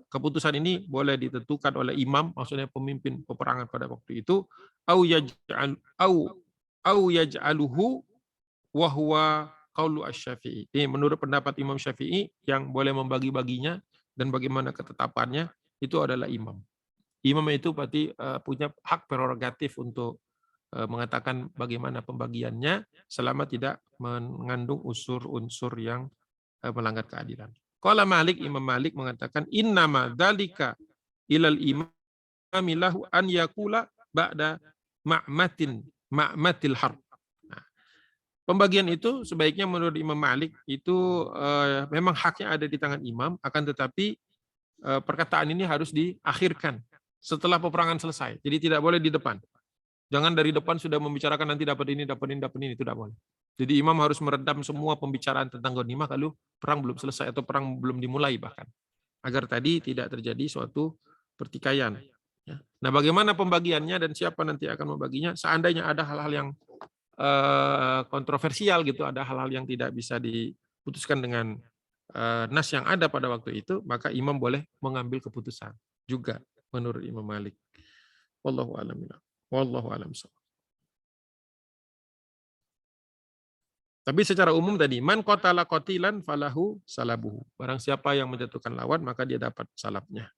keputusan ini boleh ditentukan oleh imam, maksudnya pemimpin peperangan pada waktu itu, au yaj'aluhu wa huwa qaulu asy-Syafi'i. Ini menurut pendapat Imam Syafi'i, yang boleh membagi-baginya dan bagaimana ketetapannya itu adalah imam. Imam itu berarti punya hak prerogatif untuk mengatakan bagaimana pembagiannya selama tidak mengandung unsur-unsur yang melanggar keadilan. Qala Malik, Imam Malik mengatakan innama dzalika ilal imami lahu an yaqula ba'da ma'matil harb. Nah, pembagian itu sebaiknya menurut Imam Malik itu memang haknya ada di tangan imam, akan tetapi perkataan ini harus diakhirkan setelah peperangan selesai. Jadi tidak boleh di depan. Jangan dari depan sudah membicarakan nanti dapat ini, itu tidak boleh. Jadi imam harus meredam semua pembicaraan tentang ghanimah kalau perang belum selesai atau perang belum dimulai bahkan. Agar tadi tidak terjadi suatu pertikaian. Ya. Nah, bagaimana pembagiannya dan siapa nanti akan membaginya? Seandainya ada hal-hal yang kontroversial gitu, ada hal-hal yang tidak bisa diputuskan dengan nas yang ada pada waktu itu, maka imam boleh mengambil keputusan juga menurut Imam Malik. Wallahu a'lam. Wallahu a'lam. Tapi secara umum tadi, man qatala qatilan falahu salabuhu. Barang siapa yang menjatuhkan lawan, maka dia dapat salabnya.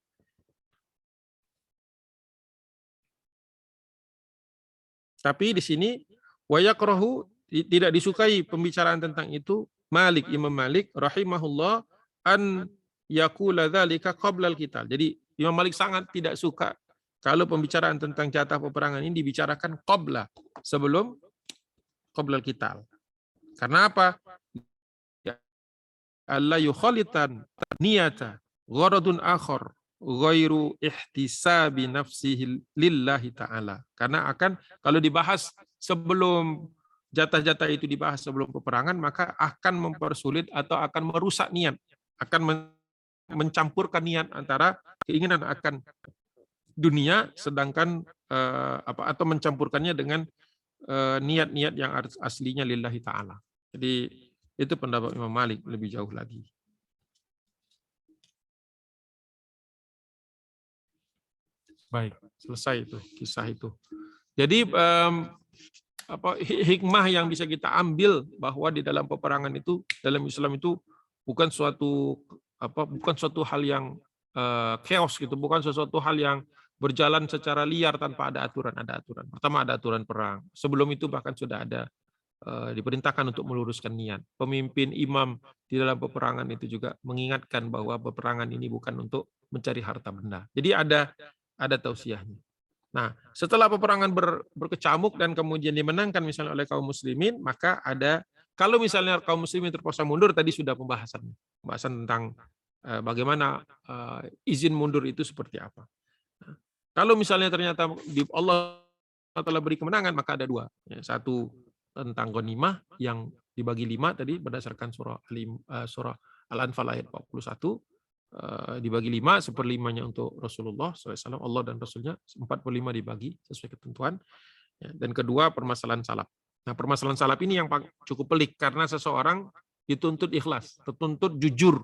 Tapi di sini wa yakrahu, tidak disukai pembicaraan tentang itu, Malik, Imam Malik rahimahullah, an yaqula dzalika qabla al-qital. Jadi Imam Malik sangat tidak suka kalau pembicaraan tentang jatah peperangan ini dibicarakan sebelum qabla al-qital. Karena apa? Allah yukhalitan niyata gharadun akhar ghairu ihtisabi nafsihi lillahi ta'ala. Karena akan kalau dibahas sebelum jatah-jatah itu dibahas sebelum peperangan, maka akan mempersulit atau akan merusak niat, akan mencampurkan niat antara keinginan akan dunia, sedangkan atau mencampurkannya dengan niat-niat yang aslinya lillahi ta'ala. Jadi itu pendapat Imam Malik lebih jauh lagi. Baik, selesai itu kisah itu. Jadi hikmah yang bisa kita ambil bahwa di dalam peperangan itu, dalam Islam itu bukan suatu hal yang chaos gitu, bukan sesuatu hal yang berjalan secara liar tanpa ada aturan. Ada aturan. Pertama ada aturan perang. Sebelum itu bahkan sudah ada diperintahkan untuk meluruskan niat. Pemimpin imam di dalam peperangan itu juga mengingatkan bahwa peperangan ini bukan untuk mencari harta benda. Jadi ada tausiahnya. Nah, setelah peperangan berkecamuk dan kemudian dimenangkan misalnya oleh kaum muslimin, maka kalau misalnya kaum muslimin terpaksa mundur, tadi sudah pembahasan tentang bagaimana izin mundur itu seperti apa. Nah, kalau misalnya ternyata Allah telah beri kemenangan, maka ada dua. Satu tentang ghanimah yang dibagi 5 tadi berdasarkan surah Al-Anfal ayat 41. Dibagi 5, 1/5-nya untuk Rasulullah SAW, Allah dan Rasulnya, 45 dibagi sesuai ketentuan. Dan kedua, permasalahan salaf. Nah, permasalahan salaf ini yang cukup pelik karena seseorang dituntut ikhlas, dituntut jujur,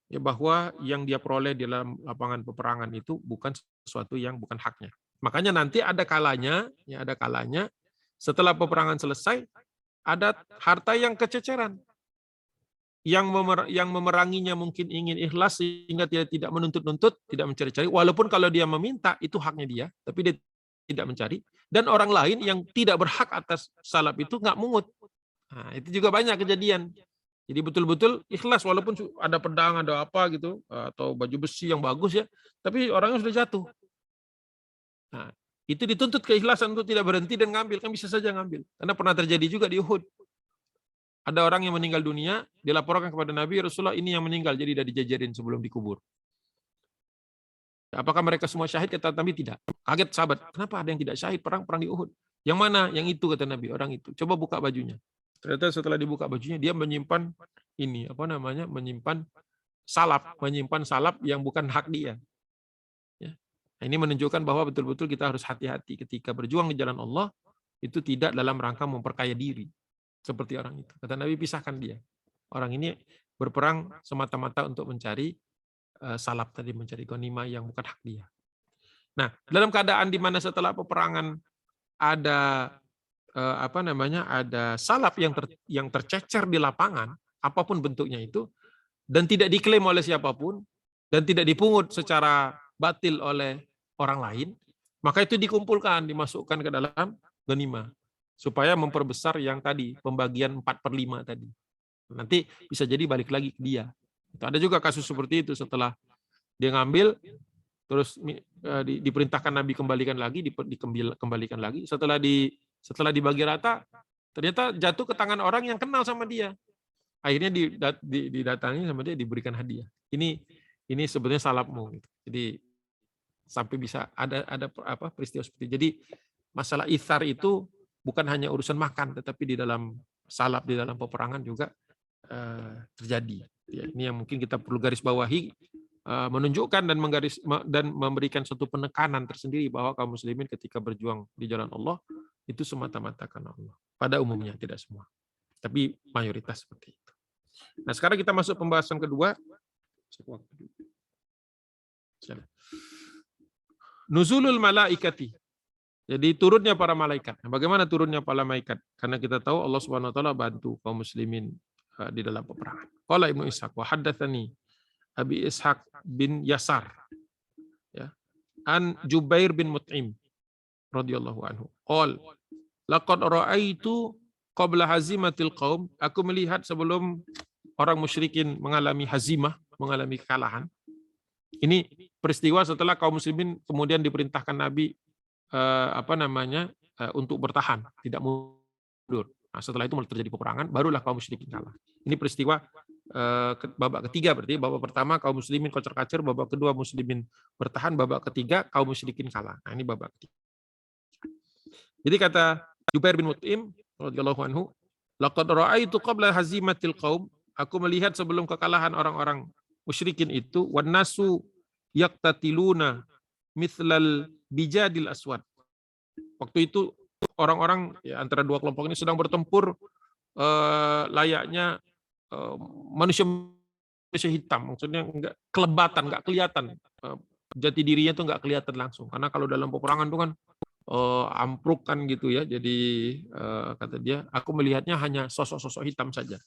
ya, bahwa yang dia peroleh di dalam lapangan peperangan itu bukan sesuatu yang bukan haknya. Makanya nanti ada kalanya setelah peperangan selesai, ada harta yang kececeran. Yang memeranginya mungkin ingin ikhlas sehingga dia tidak menuntut-nuntut, tidak mencari-cari, walaupun kalau dia meminta itu haknya dia, tapi dia tidak mencari. Dan orang lain yang tidak berhak atas salaf itu nggak mungut. Nah, itu juga banyak kejadian. Jadi betul-betul ikhlas walaupun ada pedang, ada apa gitu, atau baju besi yang bagus ya, tapi orangnya sudah jatuh. Nah, itu dituntut keikhlasan untuk tidak berhenti dan ngambil, kan bisa saja ngambil. Karena pernah terjadi juga di Uhud. Ada orang yang meninggal dunia, dilaporkan kepada Nabi, Rasulullah ini yang meninggal, jadi sudah dijajarin sebelum dikubur. Apakah mereka semua syahid? Kata Nabi tidak. Kaget sahabat, kenapa ada yang tidak syahid perang di Uhud? Yang mana? Yang itu, kata Nabi, orang itu. Coba buka bajunya. Ternyata setelah dibuka bajunya, dia menyimpan menyimpan salap yang bukan hak dia. Ya. Nah, ini menunjukkan bahwa betul-betul kita harus hati-hati ketika berjuang di jalan Allah, itu tidak dalam rangka memperkaya diri. Seperti orang itu. Kata Nabi, pisahkan dia. Orang ini berperang semata-mata untuk mencari salap tadi, mencari ghanimah yang bukan hak dia. Nah, dalam keadaan di mana setelah peperangan ada ada salap yang tercecer di lapangan, apapun bentuknya itu, dan tidak diklaim oleh siapapun, dan tidak dipungut secara batil oleh orang lain, maka itu dikumpulkan, dimasukkan ke dalam ghanimah. Supaya memperbesar yang tadi, pembagian 4/5 tadi. Nanti bisa jadi balik lagi ke dia. Ada juga kasus seperti itu, setelah dia ngambil, terus diperintahkan Nabi kembalikan lagi, dikembalikan lagi. Setelah dibagi rata, ternyata jatuh ke tangan orang yang kenal sama dia. Akhirnya didatangi sama dia, diberikan hadiah. Ini sebetulnya salapmu. Jadi sampai bisa ada peristiwa seperti itu. Jadi masalah ithar itu bukan hanya urusan makan, tetapi di dalam salap, di dalam peperangan juga terjadi. Ya, ini yang mungkin kita perlu garis bawahi, menunjukkan dan memberikan suatu penekanan tersendiri bahwa kaum muslimin ketika berjuang di jalan Allah itu semata-mata karena Allah. Pada umumnya, tidak semua, tapi mayoritas seperti itu. Nah, sekarang kita masuk pembahasan kedua. Nuzulul malaikati. Jadi turunnya para malaikat. Bagaimana turunnya para malaikat? Karena kita tahu Allah Subhanahu wa taala bantu kaum muslimin di dalam peperangan. Qala Ibnu Ishaq wa haddatsani Abi Ishaq bin Yasar, ya, an Jubair bin Mut'im radhiyallahu anhu. Qol laqad ra'aitu qabla hazimatil qaum, aku melihat sebelum orang musyrikin mengalami hazimah, mengalami kekalahan. Ini peristiwa setelah kaum muslimin kemudian diperintahkan Nabi untuk bertahan, tidak mundur. Nah, setelah itu mulai terjadi peperangan, barulah kaum musyrikin kalah. Ini peristiwa babak ketiga, berarti babak pertama kaum muslimin kocar-kacir, babak kedua muslimin bertahan, babak ketiga kaum musyrikin kalah. Nah, ini babak ketiga. Jadi kata Jubair bin Mut'im, radhiyallahu anhu, laqad ra'aitu qabla hazimatil qaum, aku melihat sebelum kekalahan orang-orang musyrikin itu, wan nasu yaqtatiluna mithlal bijadil aswad. Waktu itu orang-orang ya, antara dua kelompok ini sedang bertempur layaknya manusia hitam, maksudnya enggak kelebatan, enggak kelihatan, jati dirinya tuh enggak kelihatan langsung, karena kalau dalam peperangan itu kan ampruk kan gitu ya. Jadi kata dia, aku melihatnya hanya sosok-sosok hitam saja,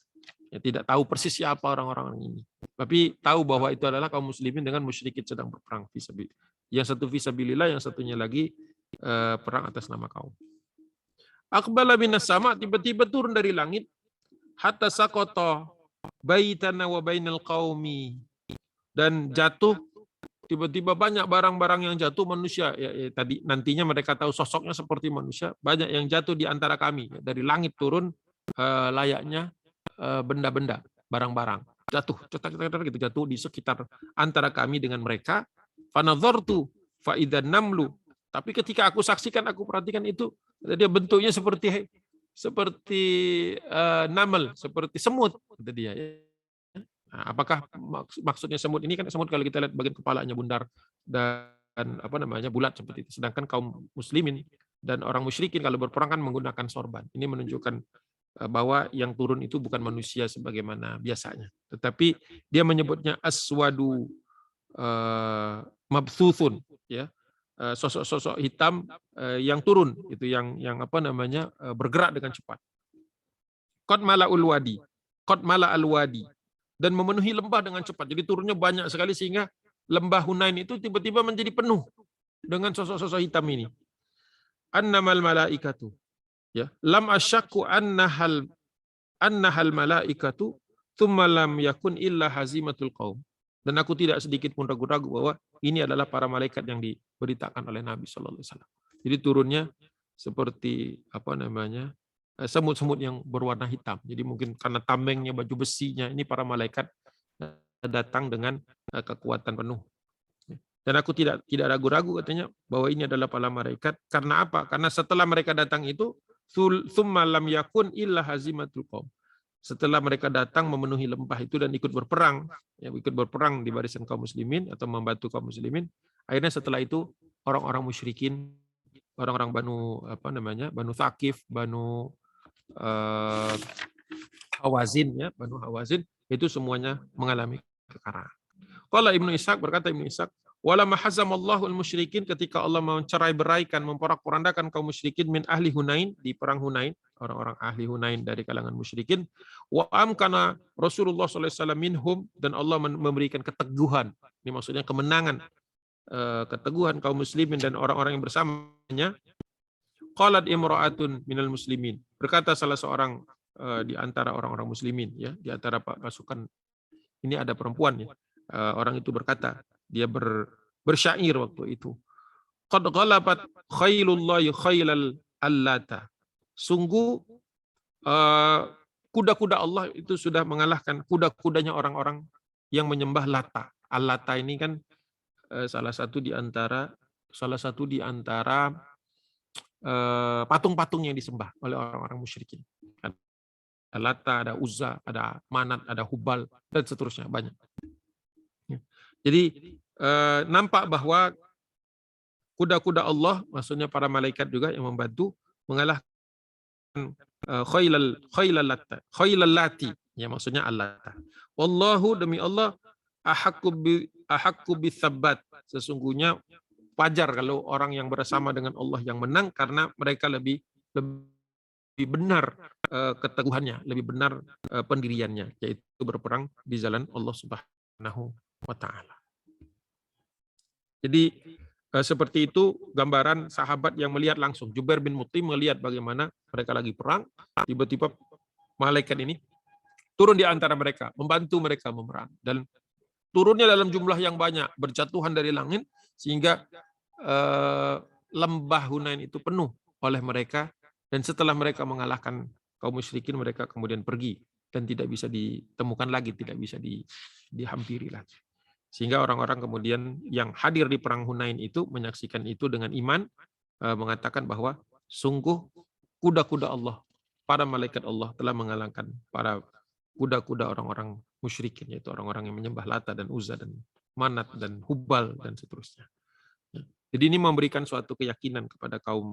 ya, tidak tahu persis siapa orang-orang ini, tapi tahu bahwa itu adalah kaum muslimin dengan musyrikin sedang berperang fisabilillah. Yang satu fisabilillah, yang satunya lagi perang atas nama kaum. Aqbala minas sama, tiba-tiba turun dari langit, hatta saqata baitana wa bainal qaumi, dan jatuh tiba-tiba banyak barang-barang yang jatuh manusia ya, tadi nantinya mereka tahu sosoknya seperti manusia, banyak yang jatuh di antara kami, dari langit turun layaknya benda-benda, barang-barang jatuh cetak-cetak gitu, jatuh di sekitar antara kami dengan mereka. Fanadhartu fa idzan namlu, tapi ketika aku saksikan, aku perhatikan itu, dia bentuknya seperti namel, seperti semut, kata dia. Nah, apakah maksudnya semut ini? Kan semut kalau kita lihat bagian kepalanya bundar dan bulat seperti itu. Sedangkan kaum muslimin dan orang musyrikin kalau berperang kan menggunakan sorban. Ini menunjukkan bahwa yang turun itu bukan manusia sebagaimana biasanya, tetapi dia menyebutnya aswadu mabthuthun, ya, sosok-sosok hitam yang turun, itu yang bergerak dengan cepat. Qad mala'ul wadi, qad mala'al wadi, dan memenuhi lembah dengan cepat. Jadi turunnya banyak sekali sehingga lembah Hunain itu tiba-tiba menjadi penuh dengan sosok-sosok hitam ini. Annamal malaikatu, ya, lam asyakku annahal malaikatu thumma lam yakun illa hazimatul qaum. Dan aku tidak sedikit pun ragu-ragu bahwa ini adalah para malaikat yang diberitakan oleh Nabi sallallahu alaihi wasallam. Jadi turunnya seperti semut-semut yang berwarna hitam. Jadi mungkin karena tamengnya, baju besinya, ini para malaikat datang dengan kekuatan penuh. Dan aku tidak ragu-ragu katanya bahwa ini adalah para malaikat. Karena apa? Karena setelah mereka datang itu, tsumma lam yakun illa hazimatul qaum. Setelah mereka datang memenuhi lembah itu dan ikut berperang di barisan kaum muslimin atau membantu kaum muslimin, akhirnya setelah itu orang-orang musyrikin, orang-orang Banu Thaqif, Banu Hawazin, ya, Banu Hawazin, itu semuanya mengalami kekalahan. Qala Ibnu Ishaq, berkata Ibnu Ishaq, wala mahazamallahu al-musyrikin, ketika Allah mencerai-beraikan, memporak-porandakan kaum musyrikin min ahli Hunain, di perang Hunain, orang-orang ahli Hunain dari kalangan musyrikin, wa amkana Rasulullah sallallahu alaihi wasallam minhum, dan Allah memberikan keteguhan, ini maksudnya kemenangan, keteguhan kaum muslimin dan orang-orang yang bersamanya. Qalat imra'atun minal muslimin, berkata salah seorang di antara orang-orang muslimin, ya, di antara pasukan ini ada perempuan, ya. Orang itu berkata, dia bersyair waktu itu, qad ghalabat khailullahi khailal allata, sungguh kuda-kuda Allah itu sudah mengalahkan kuda-kudanya orang-orang yang menyembah Lata. Al-Lata ini kan salah satu di antara patung-patung yang disembah oleh orang-orang musyrikin. Ada Lata, ada Uzza, ada Manat, ada Hubal, dan seterusnya, banyak. Jadi nampak bahwa kuda-kuda Allah, maksudnya para malaikat juga yang membantu mengalahkan khailal lati, ya, maksudnya Al-Lata. Wallahu, demi Allah, ahaqqu bithabbat, sesungguhnya wajar kalau orang yang bersama dengan Allah yang menang, karena mereka lebih benar keteguhannya, lebih benar pendiriannya, yaitu berperang di jalan Allah Subhanahu wa taala. Jadi seperti itu gambaran sahabat yang melihat langsung. Jubair bin Mut'im melihat bagaimana mereka lagi perang, tiba-tiba malaikat ini turun di antara mereka, membantu mereka memerang, dan turunnya dalam jumlah yang banyak, berjatuhan dari langit, sehingga lembah Hunain itu penuh oleh mereka, dan setelah mereka mengalahkan kaum musyrikin, mereka kemudian pergi dan tidak bisa ditemukan lagi, tidak bisa dihampiri lagi. Sehingga orang-orang kemudian yang hadir di perang Hunain itu menyaksikan itu dengan iman, mengatakan bahwa sungguh kuda-kuda Allah para malaikat Allah telah mengalahkan para kuda-kuda orang-orang musyrikin, yaitu orang-orang yang menyembah Lata dan Uzza dan Manat dan Hubal dan seterusnya. Jadi ini memberikan suatu keyakinan kepada kaum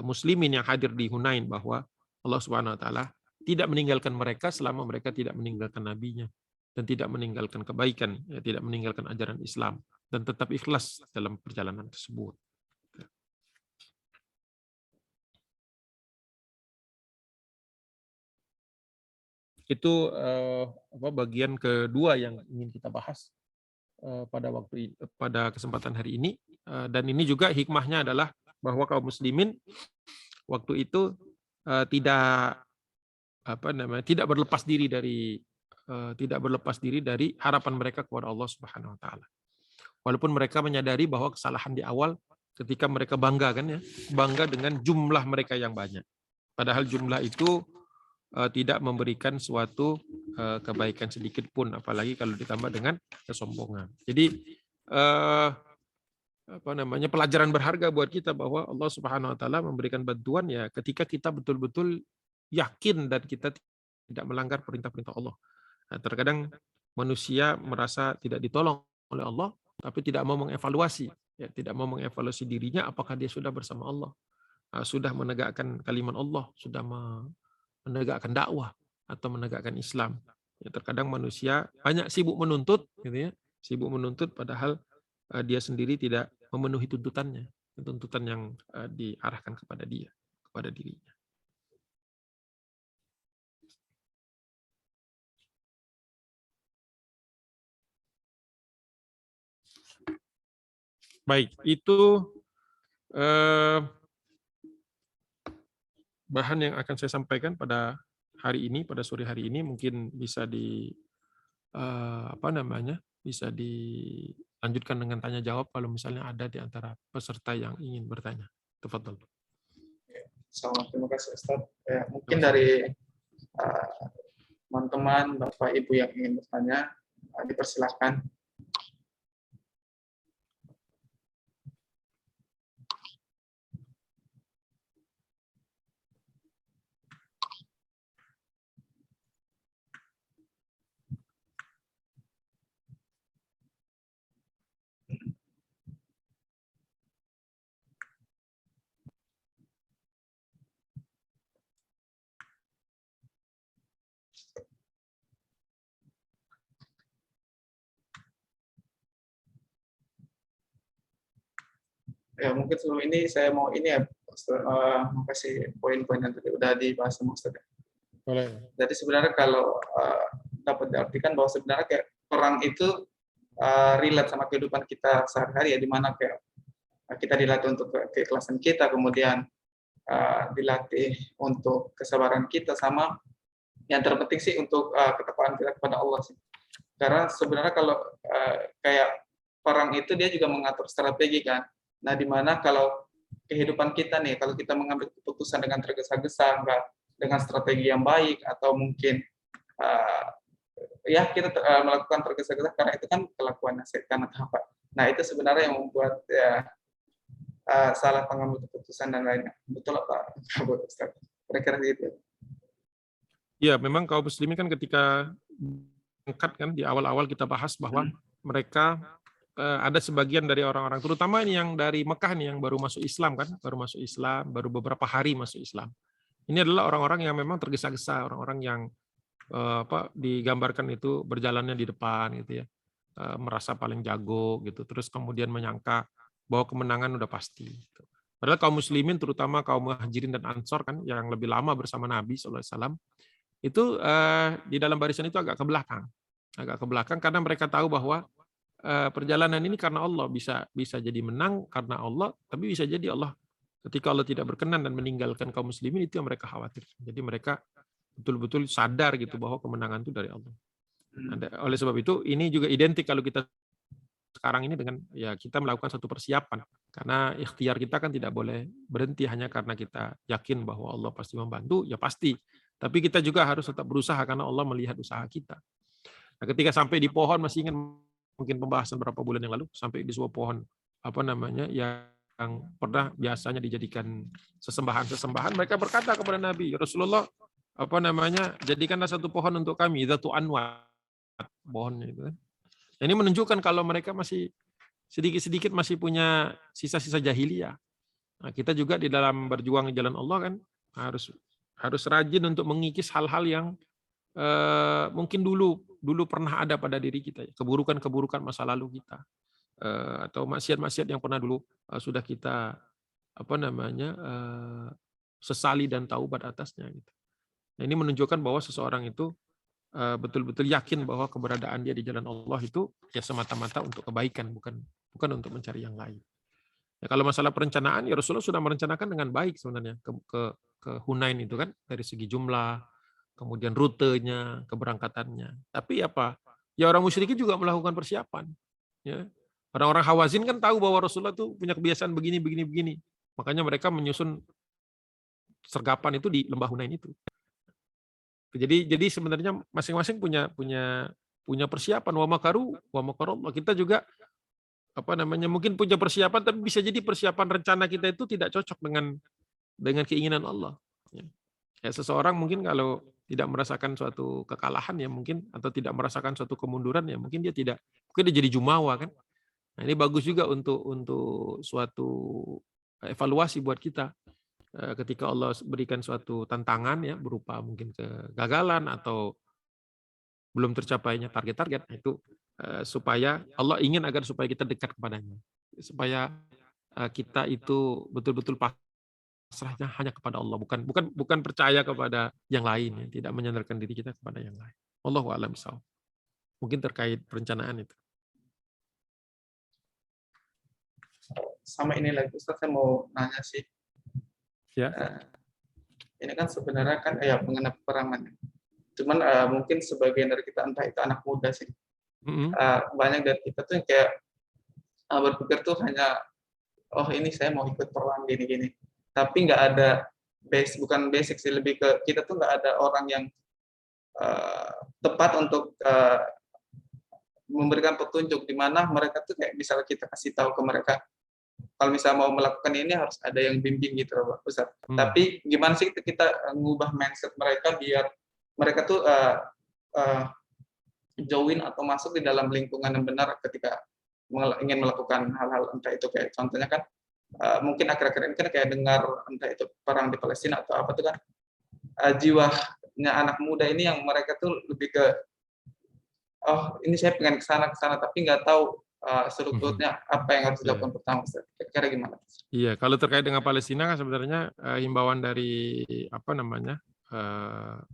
muslimin yang hadir di Hunain bahwa Allah Subhanahu wa taala tidak meninggalkan mereka selama mereka tidak meninggalkan nabinya dan tidak meninggalkan kebaikan, ya, tidak meninggalkan ajaran Islam dan tetap ikhlas dalam perjalanan tersebut. Itu bagian kedua yang ingin kita bahas pada kesempatan hari ini, dan ini juga hikmahnya adalah bahwa kaum muslimin waktu itu tidak berlepas diri dari harapan mereka kepada Allah Subhanahu wa taala. Walaupun mereka menyadari bahwa kesalahan di awal ketika mereka bangga dengan jumlah mereka yang banyak. Padahal jumlah itu tidak memberikan suatu kebaikan sedikit pun, apalagi kalau ditambah dengan kesombongan. Jadi pelajaran berharga buat kita bahwa Allah Subhanahu wa taala memberikan bantuan ya ketika kita betul-betul yakin dan kita tidak melanggar perintah-perintah Allah. Nah, terkadang manusia merasa tidak ditolong oleh Allah, tapi tidak mau mengevaluasi dirinya apakah dia sudah bersama Allah, sudah menegakkan kalimat Allah, sudah menegakkan dakwah atau menegakkan Islam. Ya, terkadang manusia banyak sibuk menuntut, padahal dia sendiri tidak memenuhi tuntutan yang diarahkan kepada dirinya. Baik, itu bahan yang akan saya sampaikan pada sore hari ini. Mungkin bisa bisa dilanjutkan dengan tanya jawab kalau misalnya ada di antara peserta yang ingin bertanya. Tafadhol. Terima kasih Ustaz. Mungkin dari teman-teman, Bapak Ibu yang ingin bertanya, dipersilahkan. Ya, mungkin sebelum ini saya mau kasih poin-poin yang tadi udah dibahas sama Ustaz. Boleh. Jadi sebenarnya kalau dapat diartikan bahwa sebenarnya kayak perang itu relate sama kehidupan kita sehari-hari, ya, di mana kayak kita dilatih untuk keikhlasan kita, kemudian dilatih untuk kesabaran kita, sama yang terpenting sih untuk ketepatan kita kepada Allah sih. Karena sebenarnya kalau kayak perang itu dia juga mengatur strategi kan. Nah, di mana kalau kehidupan kita nih, kalau kita mengambil keputusan dengan tergesa-gesa, enggak dengan strategi yang baik, atau mungkin kita melakukan tergesa-gesa karena itu kan kelakuan setan atau apa. Nah, itu sebenarnya yang membuat salah pengambil keputusan dan lainnya. Betul apa, Ustaz? Kira-kira gitu. Ya, memang kaum muslimin kan ketika angkat kan di awal-awal kita bahas bahwa mereka ada sebagian dari orang-orang, terutama ini yang dari Mekah nih, yang baru masuk Islam, baru beberapa hari masuk Islam. Ini adalah orang-orang yang memang tergesa-gesa, orang-orang yang digambarkan itu berjalannya di depan gitu ya, merasa paling jago gitu, terus kemudian menyangka bahwa kemenangan udah pasti. Gitu. Padahal kaum muslimin, terutama kaum muhajirin dan ansor kan, yang lebih lama bersama Nabi SAW, itu di dalam barisan itu agak ke belakang karena mereka tahu bahwa perjalanan ini karena Allah, bisa jadi menang karena Allah, tapi bisa jadi Allah ketika Allah tidak berkenan dan meninggalkan kaum muslimin, itu yang mereka khawatir. Jadi mereka betul-betul sadar gitu bahwa kemenangan itu dari Allah. Oleh sebab itu ini juga identik kalau kita sekarang ini dengan ya kita melakukan satu persiapan, karena ikhtiar kita kan tidak boleh berhenti hanya karena kita yakin bahwa Allah pasti membantu, ya pasti. Tapi kita juga harus tetap berusaha karena Allah melihat usaha kita. Nah, ketika sampai di pohon, masih ingat mungkin pembahasan berapa bulan yang lalu, sampai di sebuah pohon yang pernah biasanya dijadikan sesembahan, mereka berkata kepada Nabi, Rasulullah, jadikanlah satu pohon untuk kami, dzatu anwat, pohonnya itu kan. Ini menunjukkan kalau mereka masih sedikit-sedikit masih punya sisa-sisa jahiliyah. Nah, kita juga di dalam berjuang di jalan Allah kan harus rajin untuk mengikis hal-hal yang mungkin dulu pernah ada pada diri kita, keburukan-keburukan masa lalu kita, atau maksiat-maksiat yang pernah dulu sudah kita sesali dan taubat atasnya gitu. Nah, ini menunjukkan bahwa seseorang itu betul-betul yakin bahwa keberadaan dia di jalan Allah itu ya semata-mata untuk kebaikan, bukan untuk mencari yang lain. Ya, kalau masalah perencanaan, ya Rasulullah sudah merencanakan dengan baik sebenarnya ke Hunain itu kan, dari segi jumlah, kemudian rutenya, keberangkatannya. Tapi apa? Ya orang musyrikin juga melakukan persiapan. Ya. Orang-orang Hawazin kan tahu bahwa Rasulullah itu punya kebiasaan begini. Makanya mereka menyusun sergapan itu di lembah Hunain itu. Jadi sebenarnya masing-masing punya persiapan. Wa makaru Allah. Kita juga mungkin punya persiapan, tapi bisa jadi persiapan rencana kita itu tidak cocok dengan keinginan Allah. Ya, seseorang mungkin kalau tidak merasakan suatu kekalahan ya mungkin, atau tidak merasakan suatu kemunduran ya mungkin dia jadi jumawa kan. Nah, ini bagus juga untuk suatu evaluasi buat kita. Ketika Allah berikan suatu tantangan ya berupa mungkin kegagalan atau belum tercapainya target-target, itu supaya Allah ingin agar supaya kita dekat kepadanya, supaya kita itu betul-betul pasrahnya hanya kepada Allah, bukan percaya kepada yang lain, ya, tidak menyandarkan diri kita kepada yang lain. Wallahu a'lam bishawab. Mungkin terkait perencanaan itu. Sama ini lagi Ustaz, saya mau nanya sih. Ya. Ini kan sebenarnya kan ya mengenai peperangan. Cuman mungkin sebagian dari kita, entah itu anak muda sih, banyak dari kita tuh yang kayak berpikir tuh hanya ini saya mau ikut perang gini-gini, tapi nggak ada bukan basic sih, lebih ke kita tuh nggak ada orang yang tepat untuk memberikan petunjuk di mana mereka tuh kayak misalnya kita kasih tahu ke mereka, kalau misalnya mau melakukan ini harus ada yang bimbing gitu loh Pak Ustaz. Tapi gimana sih kita ngubah mindset mereka biar mereka tuh join atau masuk di dalam lingkungan yang benar ketika ingin melakukan hal-hal, entah itu kayak contohnya kan mungkin akhir-akhir ini kan kayak dengar entah itu perang di Palestina atau apa tuh kan, jiwanya anak muda ini yang mereka tuh lebih ke ini saya pengen kesana tapi nggak tahu strukturnya apa yang harus dilakukan pertama. Kira-kira gimana? Iya, kalau terkait dengan Palestina kan sebenarnya himbauan dari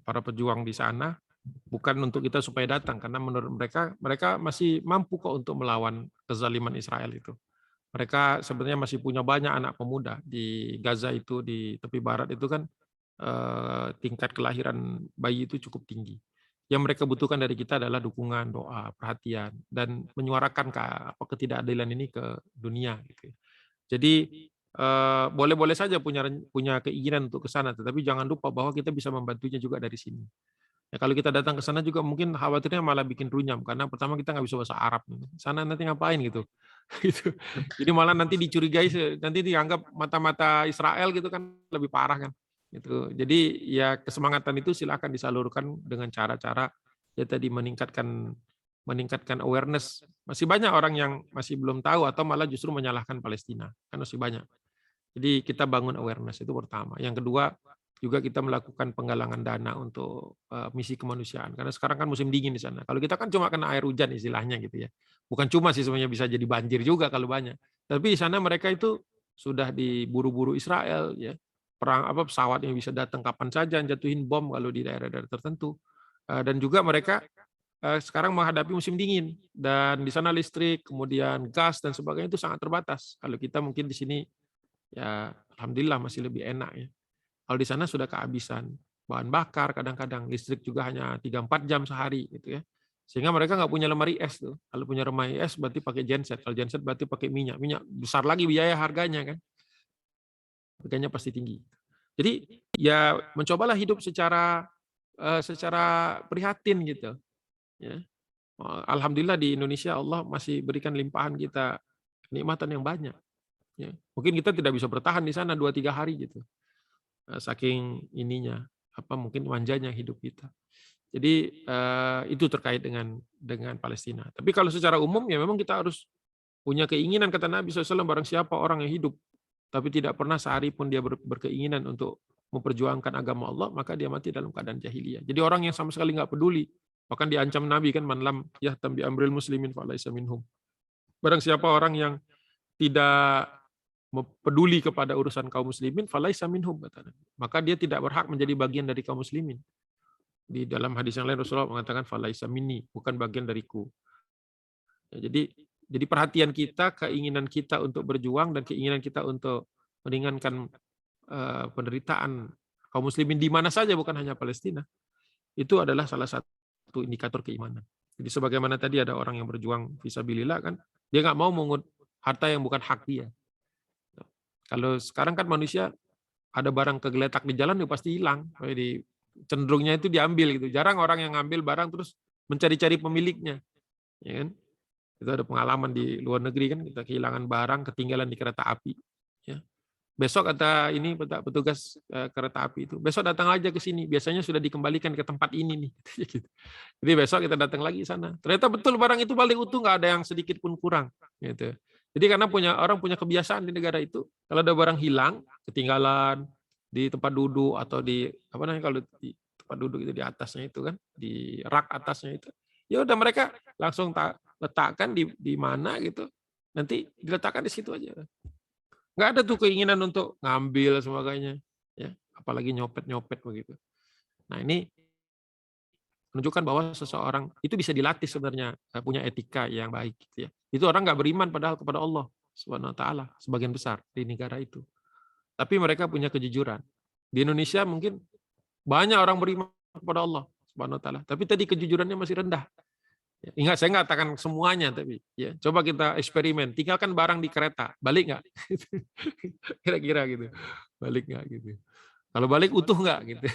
para pejuang di sana bukan untuk kita supaya datang, karena menurut mereka masih mampu kok untuk melawan kezaliman Israel itu. Mereka sebenarnya masih punya banyak anak pemuda di Gaza itu, di tepi barat itu kan tingkat kelahiran bayi itu cukup tinggi. Yang mereka butuhkan dari kita adalah dukungan, doa, perhatian, dan menyuarakan ketidakadilan ini ke dunia. Gitu. Jadi boleh-boleh saja punya keinginan untuk ke sana, tetapi jangan lupa bahwa kita bisa membantunya juga dari sini. Ya, kalau kita datang ke sana juga mungkin khawatirnya malah bikin runyam, karena pertama kita nggak bisa bahasa Arab. Sana nanti ngapain gitu. Gitu. Jadi malah nanti dicurigai, nanti dianggap mata-mata Israel gitu kan, lebih parah kan. Gitu. Jadi ya kesemangatan itu silakan disalurkan dengan cara-cara ya tadi meningkatkan awareness. Masih banyak orang yang masih belum tahu atau malah justru menyalahkan Palestina, kan masih banyak. Jadi kita bangun awareness itu pertama. Yang kedua juga kita melakukan penggalangan dana untuk misi kemanusiaan, karena sekarang kan musim dingin di sana. Kalau kita kan cuma kena air hujan istilahnya gitu ya. Bukan cuma sih sebenarnya, bisa jadi banjir juga kalau banyak. Tapi di sana mereka itu sudah diburu-buru Israel ya. Perang pesawat yang bisa datang kapan saja, jatuhin bom kalau di daerah-daerah tertentu. Dan juga mereka sekarang menghadapi musim dingin, dan di sana listrik, kemudian gas dan sebagainya itu sangat terbatas. Kalau kita mungkin di sini ya alhamdulillah masih lebih enak ya. Kalau di sana sudah kehabisan bahan bakar, kadang-kadang listrik juga hanya 3-4 jam sehari gitu ya. Sehingga mereka nggak punya lemari es tuh. Kalau punya lemari es berarti pakai genset. Kalau genset berarti pakai minyak. Minyak besar lagi biaya harganya kan. Harganya pasti tinggi. Jadi ya mencobalah hidup secara prihatin gitu. Ya. Alhamdulillah di Indonesia Allah masih berikan limpahan kita kenikmatan yang banyak. Ya. Mungkin kita tidak bisa bertahan di sana 2-3 hari gitu. Saking ininya, mungkin manjanya hidup kita. Jadi itu terkait dengan Palestina. Tapi kalau secara umum ya memang kita harus punya keinginan, kata Nabi SAW, barang siapa orang yang hidup tapi tidak pernah sehari pun dia berkeinginan untuk memperjuangkan agama Allah, maka dia mati dalam keadaan jahiliyah. Jadi orang yang sama sekali nggak peduli, bahkan diancam Nabi kan, man lam yahtam bi amril muslimin falaysa minhum. Barang siapa orang yang tidak peduli kepada urusan kaum muslimin, falaysa minhum, kata Nabi, maka dia tidak berhak menjadi bagian dari kaum muslimin. Di dalam hadis yang lain Rasulullah mengatakan falaysa minni, bukan bagian dariku. Ya, jadi perhatian kita, keinginan kita untuk berjuang dan keinginan kita untuk meringankan penderitaan kaum muslimin di mana saja, bukan hanya Palestina, itu adalah salah satu indikator keimanan. Jadi sebagaimana tadi ada orang yang berjuang fisabilillah kan, dia nggak mau mengut harta yang bukan hak dia. Kalau sekarang kan manusia ada barang kegeletak di jalan, dia pasti hilang. Jadi cenderungnya itu diambil gitu. Jarang orang yang ngambil barang terus mencari-cari pemiliknya, ya kan? Itu ada pengalaman di luar negeri kan, kita kehilangan barang, ketinggalan di kereta api. Ya. Besok kata ini petugas kereta api itu, besok datang aja ke sini, biasanya sudah dikembalikan ke tempat ini nih. Jadi besok kita datang lagi sana. Ternyata betul barang itu balik utuh, nggak ada yang sedikit pun kurang. Gitu. Jadi karena orang punya kebiasaan di negara itu, kalau ada barang hilang, ketinggalan di tempat duduk atau di kalau di tempat duduk itu di atasnya itu kan, di rak atasnya itu, ya udah mereka langsung letakkan di mana gitu, nanti diletakkan di situ aja. Nggak ada tuh keinginan untuk ngambil sebagainya, ya, apalagi nyopet begitu. Nah ini menunjukkan bahwa seseorang itu bisa dilatih sebenarnya, punya etika yang baik gitu ya. Itu orang nggak beriman padahal kepada Allah Subhanahu wa taala sebagian besar di negara itu. Tapi mereka punya kejujuran. Di Indonesia mungkin banyak orang beriman kepada Allah Subhanahu wa taala, tapi tadi kejujurannya masih rendah. Ya, ingat, saya nggak katakan semuanya, tapi ya coba kita eksperimen, tinggalkan barang di kereta, balik nggak? Kira-kira gitu, balik nggak gitu? Kalau balik utuh nggak gitu?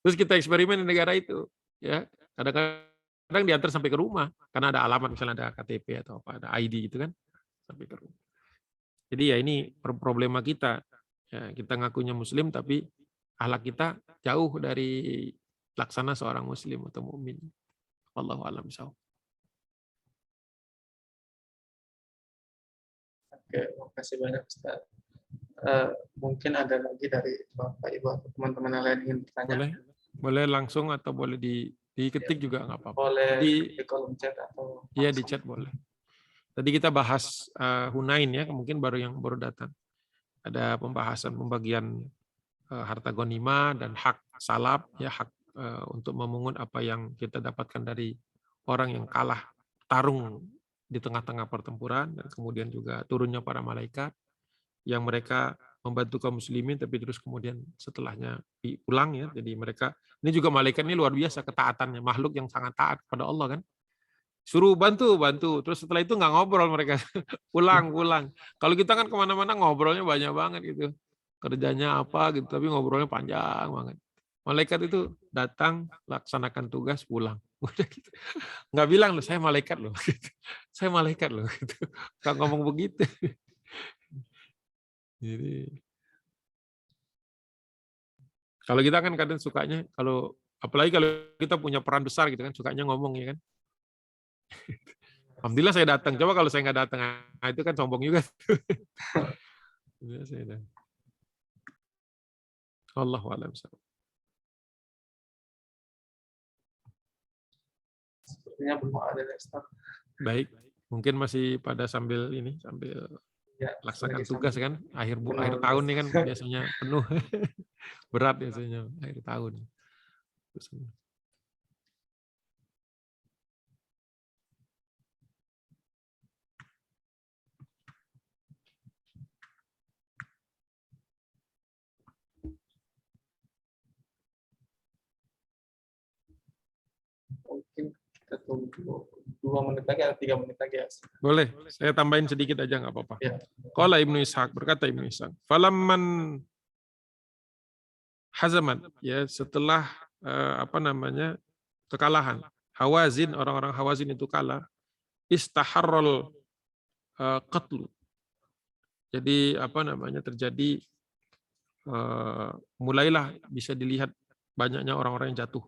Terus kita eksperimen di negara itu, ya kadang-kadang diantar sampai ke rumah karena ada alamat, misalnya ada KTP atau apa, ada ID gitu kan, sampai ke rumah. Jadi ya ini problema kita, ya, kita ngakunya Muslim tapi akhlak kita jauh dari laksana seorang Muslim atau mukmin. Wallahu a'lam bishawab. Oke, terima kasih banyak Ustaz. Mungkin ada lagi dari Bapak Ibu atau teman-teman yang lain ingin bertanya. Boleh langsung atau boleh diketik ya, juga nggak apa-apa. Boleh di kolom chat atau iya di chat boleh. Tadi kita bahas Hunain ya, mungkin yang baru datang. Ada pembahasan pembagian harta ghanimah dan hak salab, ya, hak untuk memungut apa yang kita dapatkan dari orang yang kalah tarung di tengah-tengah pertempuran, dan kemudian juga turunnya para malaikat yang mereka membantu kaum muslimin tapi terus kemudian setelahnya pulang ya. Jadi mereka ini juga malaikat ini luar biasa ketaatannya, makhluk yang sangat taat kepada Allah kan. Suruh bantu, terus setelah itu nggak ngobrol mereka, pulang. Kalau kita kan kemana-mana ngobrolnya banyak banget gitu, kerjanya apa gitu, tapi ngobrolnya panjang banget. Malaikat itu datang, laksanakan tugas, pulang. Udah gitu. Nggak bilang loh, saya malaikat loh. Saya malaikat loh. Nggak ngomong begitu. Jadi, kalau kita kan kadang sukanya, apalagi kalau kita punya peran besar gitu kan, sukanya ngomong ya kan. Alhamdulillah saya datang. Coba kalau saya nggak datang, itu kan sombong juga. Allahu a'lam. Sepertinya belum ada Ustaz. Baik, mungkin masih pada sambil ya, laksanakan tugas kan. Akhir tahun ini kan biasanya penuh. Berat biasanya akhir tahun. Mungkin kita tunggu 2 menit lagi atau 3 menit lagi ya. Boleh, saya tambahin sedikit aja nggak apa-apa. Ya. Qala Ibnu Ishaq, berkata Ibnu Ishaq, falamman hazamat, ya, setelah kekalahan Hawazin, orang-orang Hawazin itu kalah, istaharrul qatlu, Jadi terjadi mulailah bisa dilihat banyaknya orang-orang yang jatuh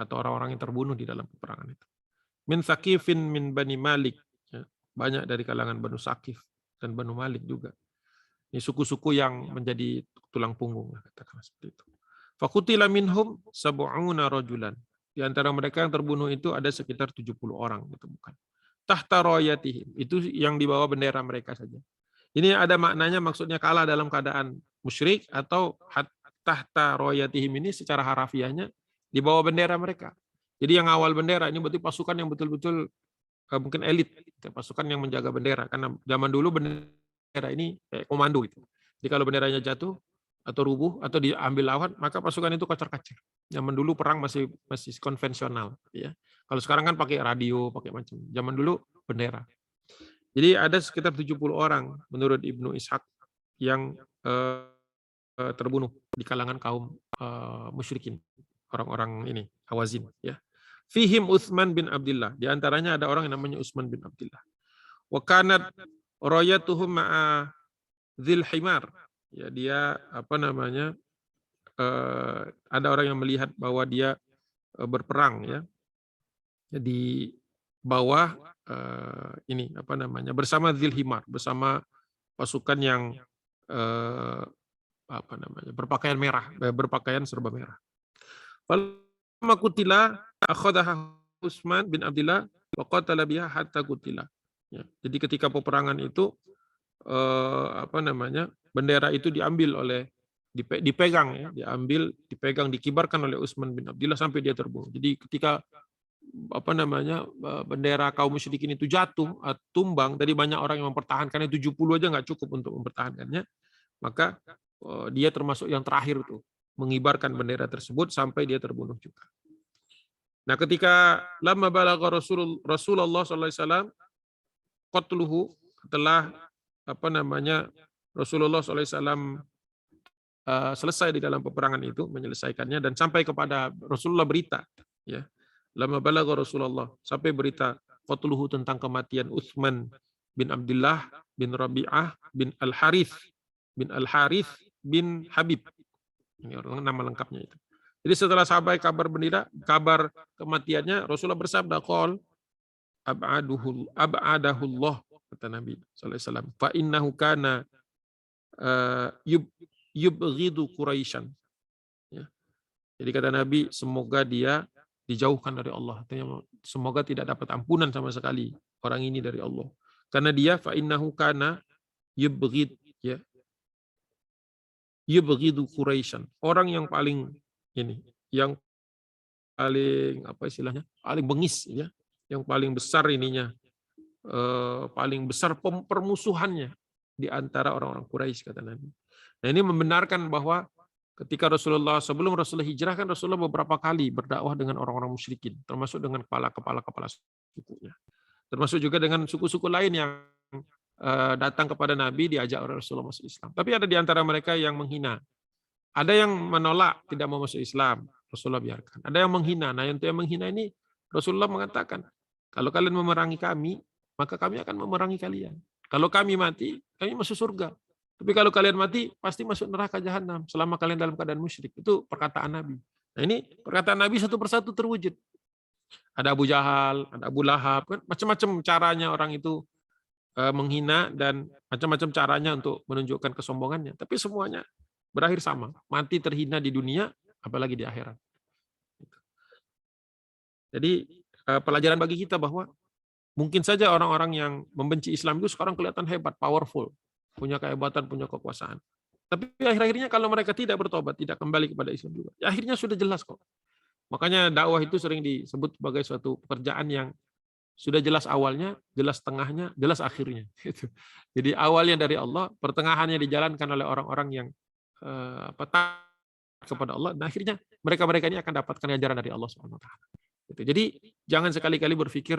atau orang-orang yang terbunuh di dalam peperangan itu. Min Saqifin min Bani Malik, ya, banyak dari kalangan Banu Saqif dan Banu Malik juga. Ini suku-suku yang menjadi tulang punggung, katakanlah seperti itu. Faqutila minhum sab'una rajulan. Di antara mereka yang terbunuh itu ada sekitar 70 orang, ditemukan. Tahta rayatihim, itu yang dibawa bendera mereka saja. Ini ada maknanya, maksudnya kalah dalam keadaan musyrik, atau tahta rayatihim ini secara harafiahnya di bawah bendera mereka. Jadi yang awal bendera ini berarti pasukan yang betul-betul mungkin elit, pasukan yang menjaga bendera. Karena zaman dulu bendera ini komando itu. Jadi kalau benderanya jatuh atau rubuh atau diambil lawan, maka pasukan itu kocar-kacir. Zaman dulu perang masih konvensional, ya. Kalau sekarang kan pakai radio, pakai macam. Zaman dulu bendera. Jadi ada sekitar 70 orang menurut Ibnu Ishaq yang terbunuh di kalangan kaum musyrikin, orang-orang ini Hawazin, ya. Fihim Utsman bin Abdullah, di antaranya ada orang yang namanya Utsman bin Abdullah. Wa kanat rayatuhum ma'a Dzil Himar, ya, dia ada orang yang melihat bahwa dia berperang, ya, di bawah bersama Dzil Himar, bersama pasukan yang berpakaian merah, berpakaian serba merah. Falamma qutila akhadaha Utsman bin Abdullah wa qatala biha hatta qutila. Ya, jadi ketika peperangan itu bendera itu diambil dipegang, dikibarkan oleh Utsman bin Abdullah sampai dia terbunuh. Jadi ketika bendera kaum musyrikin itu jatuh, tumbang, tadi banyak orang yang mempertahankannya, 70 aja nggak cukup untuk mempertahankannya, maka dia termasuk yang terakhir tuh mengibarkan bendera tersebut sampai dia terbunuh juga. Nah, ketika lamma balagha Rasulullah sallallahu alaihi wasallam qatluhu, setelah Rasulullah sallallahu alaihi wasallam selesai di dalam peperangan itu, menyelesaikannya, dan sampai kepada Rasulullah berita, ya. Lamma balagha Rasulullah, sampai berita qatluhu, tentang kematian Utsman bin Abdullah bin Rabi'ah bin Al-Harith bin Habib. Ini orang nama lengkapnya itu. Jadi setelah sampai kabar kematiannya, Rasulullah bersabda, qol ab'adahullah, kata Nabi sallallahu alaihi wasallam, fa innahu kana yubghidu Quraisyan. Ya. Jadi kata Nabi, semoga dia dijauhkan dari Allah. Artinya semoga tidak dapat ampunan sama sekali orang ini dari Allah. Karena dia fa innahu kana yubghidu Quraisyan. Orang yang paling yang paling paling bengis, ya, yang paling besar paling besar permusuhannya di antara orang-orang Quraisy, kata Nabi. Nah, ini membenarkan bahwa ketika sebelum Rasulullah hijrah, kan Rasulullah beberapa kali berdakwah dengan orang-orang musyrikin, termasuk dengan kepala sukunya. Termasuk juga dengan suku-suku lain yang datang kepada Nabi, diajak oleh Rasulullah masuk Islam. Tapi ada di antara mereka yang menghina. Ada yang menolak, tidak mau masuk Islam, Rasulullah biarkan. Ada yang menghina. Nah, yang menghina ini Rasulullah mengatakan, kalau kalian memerangi kami, maka kami akan memerangi kalian. Kalau kami mati, kami masuk surga. Tapi kalau kalian mati, pasti masuk neraka jahanam selama kalian dalam keadaan musyrik. Itu perkataan Nabi. Nah, ini perkataan Nabi satu persatu terwujud. Ada Abu Jahal, ada Abu Lahab, kan macam-macam caranya orang itu menghina, dan macam-macam caranya untuk menunjukkan kesombongannya. Tapi semuanya berakhir sama, mati terhina di dunia, apalagi di akhirat. Jadi pelajaran bagi kita bahwa mungkin saja orang-orang yang membenci Islam itu sekarang kelihatan hebat, powerful, punya kehebatan, punya kekuasaan. Tapi akhir-akhirnya kalau mereka tidak bertobat, tidak kembali kepada Islam juga, ya akhirnya sudah jelas kok. Makanya dakwah itu sering disebut sebagai suatu pekerjaan yang sudah jelas awalnya, jelas tengahnya, jelas akhirnya. Jadi awalnya dari Allah, pertengahannya dijalankan oleh orang-orang yang taat kepada Allah, dan akhirnya mereka ini akan dapatkan ajaran dari Allah SWT. Jadi jangan sekali-kali berpikir,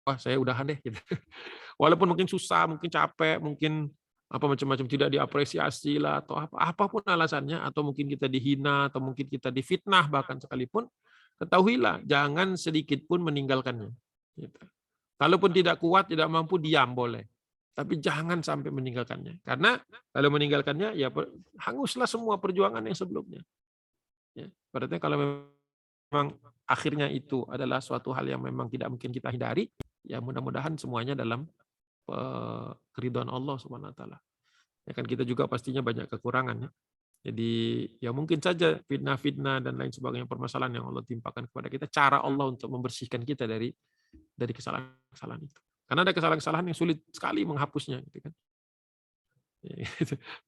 wah saya udahan deh. Walaupun mungkin susah, mungkin capek, mungkin macam-macam, tidak diapresiasi lah, atau apapun alasannya, atau mungkin kita dihina, atau mungkin kita difitnah bahkan sekalipun, ketahuilah jangan sedikit pun meninggalkannya. Kalaupun tidak kuat, tidak mampu, diam boleh. tapi jangan sampai meninggalkannya. Karena kalau meninggalkannya, ya hanguslah semua perjuangan yang sebelumnya. Ya, berarti kalau memang akhirnya itu adalah suatu hal yang memang tidak mungkin kita hindari, ya mudah-mudahan semuanya dalam keridhaan Allah Subhanahu wa taala. Ya kan kita juga pastinya banyak kekurangan ya. Jadi ya mungkin saja fitnah-fitnah dan lain sebagainya, permasalahan yang Allah timpakan kepada kita, cara Allah untuk membersihkan kita dari kesalahan-kesalahan itu. Karena ada kesalahan-kesalahan yang sulit sekali menghapusnya, gitu kan.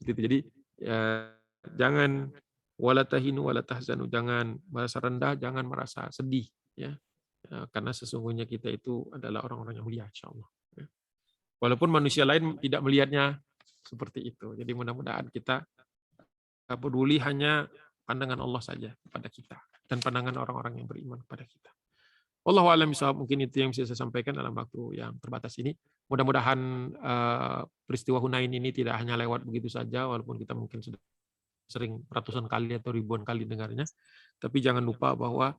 Jadi ya, jangan wala tahinu wala tahzanu, jangan merasa rendah, jangan merasa sedih, ya. Karena sesungguhnya kita itu adalah orang-orang yang mulia, insyaallah. Ya. Walaupun manusia lain tidak melihatnya seperti itu. Jadi mudah-mudahan kita peduli hanya pandangan Allah saja kepada kita dan pandangan orang-orang yang beriman kepada kita. Wallahu a'lam bishawab, mungkin itu yang bisa saya sampaikan dalam waktu yang terbatas ini. Mudah-mudahan peristiwa Hunain ini tidak hanya lewat begitu saja, walaupun kita mungkin sudah sering ratusan kali atau ribuan kali dengarnya. Tapi jangan lupa bahwa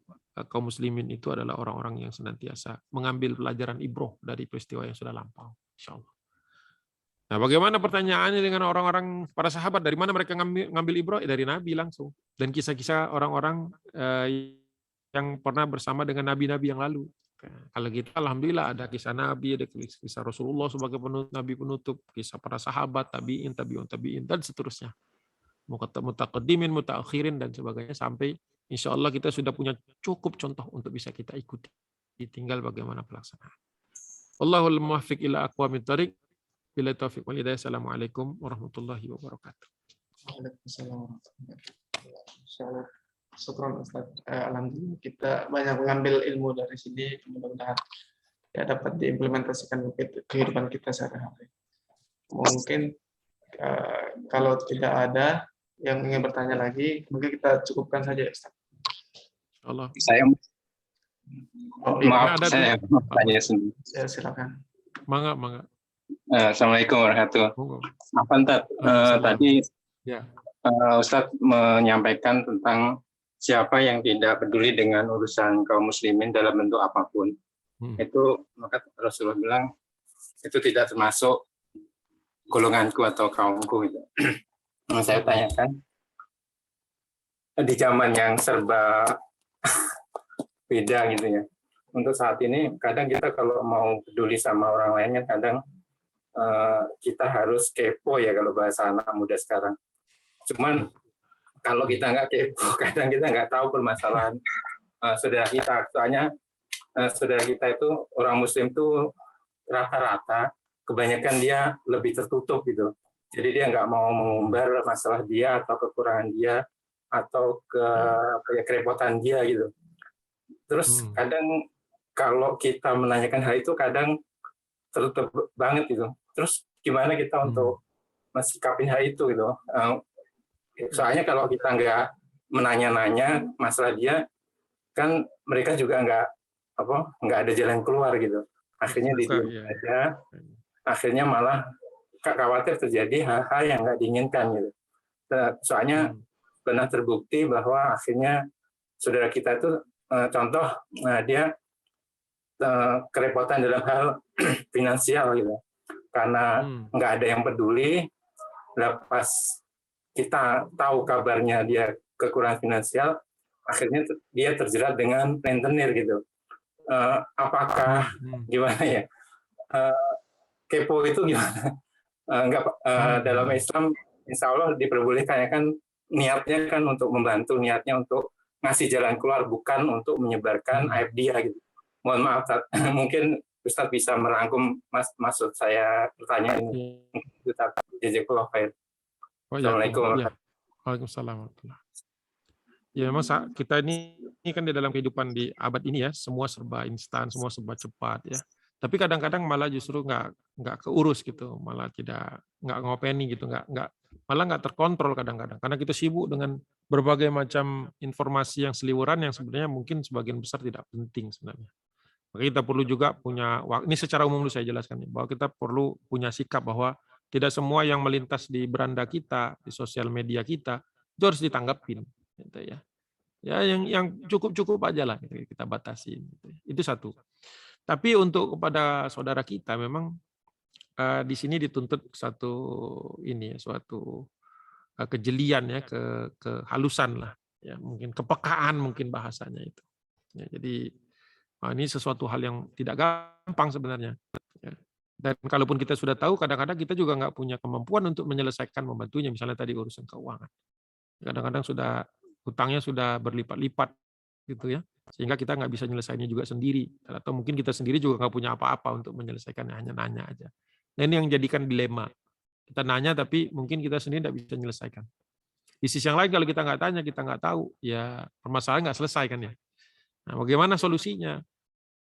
kaum muslimin itu adalah orang-orang yang senantiasa mengambil pelajaran ibroh dari peristiwa yang sudah lampau, insyaallah. Nah, bagaimana pertanyaannya dengan orang-orang para sahabat? Dari mana mereka ngambil ibroh? Dari Nabi langsung. Dan kisah-kisah orang-orang yang pernah bersama dengan nabi-nabi yang lalu. Kalau kita alhamdulillah ada kisah Nabi, ada kisah Rasulullah sebagai nabi penutup, kisah para sahabat, tabi'in, dan seterusnya. Mutaqaddimin, mutaakhirin dan sebagainya, sampai insya Allah kita sudah punya cukup contoh untuk bisa kita ikuti. Tinggal bagaimana pelaksanaan. Allahul muwaffiq ila aqwamit thariq. Bila taufiq wal hidayah. Assalamualaikum warahmatullahi wabarakatuh. Waalaikumsalam warahmatullahi wabarakatuh. Syukran Ustaz. Alhamdulillah kita banyak mengambil ilmu dari sini, mudah-mudahan ya dapat diimplementasikan ke kehidupan kita sehari-hari. Mungkin kalau tidak ada yang ingin bertanya lagi, mungkin kita cukupkan saja Ustaz. Allah. Saya maaf, saya tanya sendiri. Ya, silakan. Mangga. Assalamualaikum warahmatullahi wabarakatuh. Apa tadi ya. Ustadz menyampaikan tentang siapa yang tidak peduli dengan urusan kaum muslimin dalam bentuk apapun. Itu maka Rasulullah bilang itu tidak termasuk golonganku atau kaumku. Gitu. Saya tanyakan, di zaman yang serba beda gitu ya. Untuk saat ini kadang kita kalau mau peduli sama orang lain kan kadang kita harus kepo ya kalau bahasa anak muda sekarang. Cuman kalau kita nggak kepo, kadang kita nggak tahu permasalahan saudara kita. Soalnya saudara kita itu orang Muslim itu rata-rata kebanyakan dia lebih tertutup gitu. Jadi dia nggak mau mengumbar masalah dia atau kekurangan dia atau kerepotan dia gitu. Terus kadang kalau kita menanyakan hal itu kadang tertutup banget gitu. Terus gimana kita untuk mensikapin hal itu gitu? Soalnya kalau kita nggak menanya-nanya masalah dia, kan mereka juga nggak ada jalan keluar gitu. Akhirnya didiam aja. Akhirnya malah khawatir terjadi hal-hal yang nggak diinginkan gitu. Soalnya pernah terbukti bahwa akhirnya saudara kita itu contoh dia kerepotan dalam hal finansial gitu. Karena nggak ada yang peduli, pas kita tahu kabarnya dia kekurangan finansial, akhirnya dia terjerat dengan rentenir gitu. Apakah gimana ya? Kepo itu gimana? Dalam Islam, insya Allah diperbolehkan ya kan, niatnya kan untuk membantu, niatnya untuk ngasih jalan keluar, bukan untuk menyebarkan aib dia gitu. Mohon maaf, mungkin Ustadz bisa merangkum maksud saya pertanyaan ini. Jazakallahu khair. Assalamualaikum. Waalaikumsalam. Ya memang kita ini kan di dalam kehidupan di abad ini ya, semua serba instan, semua serba cepat ya. Tapi kadang-kadang malah justru nggak keurus gitu, malah nggak ngopeni gitu, malah nggak terkontrol kadang-kadang karena kita sibuk dengan berbagai macam informasi yang seliweran yang sebenarnya mungkin sebagian besar tidak penting sebenarnya. Maka kita perlu juga punya, ini secara umum dulu saya jelaskan, bahwa kita perlu punya sikap bahwa tidak semua yang melintas di beranda kita, di sosial media kita, itu harus ditanggapin. Gitu ya. Ya yang cukup-cukup aja lah kita batasin. Gitu. Itu satu. Tapi untuk kepada saudara kita memang di sini dituntut satu ini ya, suatu kejelian ya, kehalusan lah ya, mungkin kepekaan mungkin bahasanya itu. Ya, jadi ini sesuatu hal yang tidak gampang sebenarnya. Ya. Dan kalaupun kita sudah tahu, kadang-kadang kita juga nggak punya kemampuan untuk menyelesaikan, membantunya. Misalnya tadi urusan keuangan. Kadang-kadang sudah hutangnya sudah berlipat-lipat gitu ya, sehingga kita nggak bisa menyelesaikannya juga sendiri. Atau mungkin kita sendiri juga nggak punya apa-apa untuk menyelesaikannya, hanya nanya aja. Nah ini yang jadikan dilema. Kita nanya tapi mungkin kita sendiri tidak bisa menyelesaikan. Di sisi yang lain kalau kita nggak tanya, kita nggak tahu, ya permasalahan nggak selesai kan ya. Nah, bagaimana solusinya?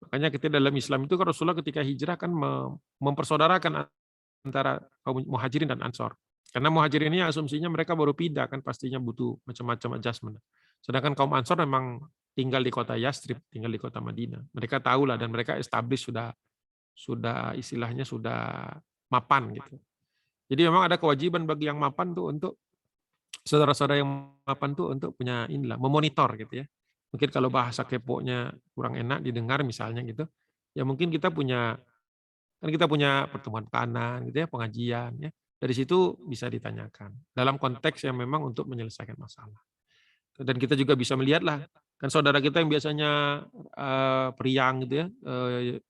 Makanya kita dalam Islam itu Rasulullah ketika hijrah kan mempersaudarakan antara kaum Muhajirin dan Ansor. Karena Muhajirin ini asumsinya mereka baru pindah kan pastinya butuh macam-macam adjustment. Sedangkan kaum Ansor memang tinggal di kota Yastrib, tinggal di kota Madinah. Mereka tahu lah dan mereka establish sudah istilahnya sudah mapan gitu. Jadi memang ada kewajiban bagi yang mapan tuh untuk saudara-saudara yang mapan tuh untuk punya inilah memonitor gitu ya. Mungkin kalau bahasa kepo-nya kurang enak didengar misalnya gitu, ya mungkin kita punya pertemuan kanan gitu ya, pengajian ya. Dari situ bisa ditanyakan dalam konteks yang memang untuk menyelesaikan masalah. Dan kita juga bisa melihatlah kan saudara kita yang biasanya periang gitu ya,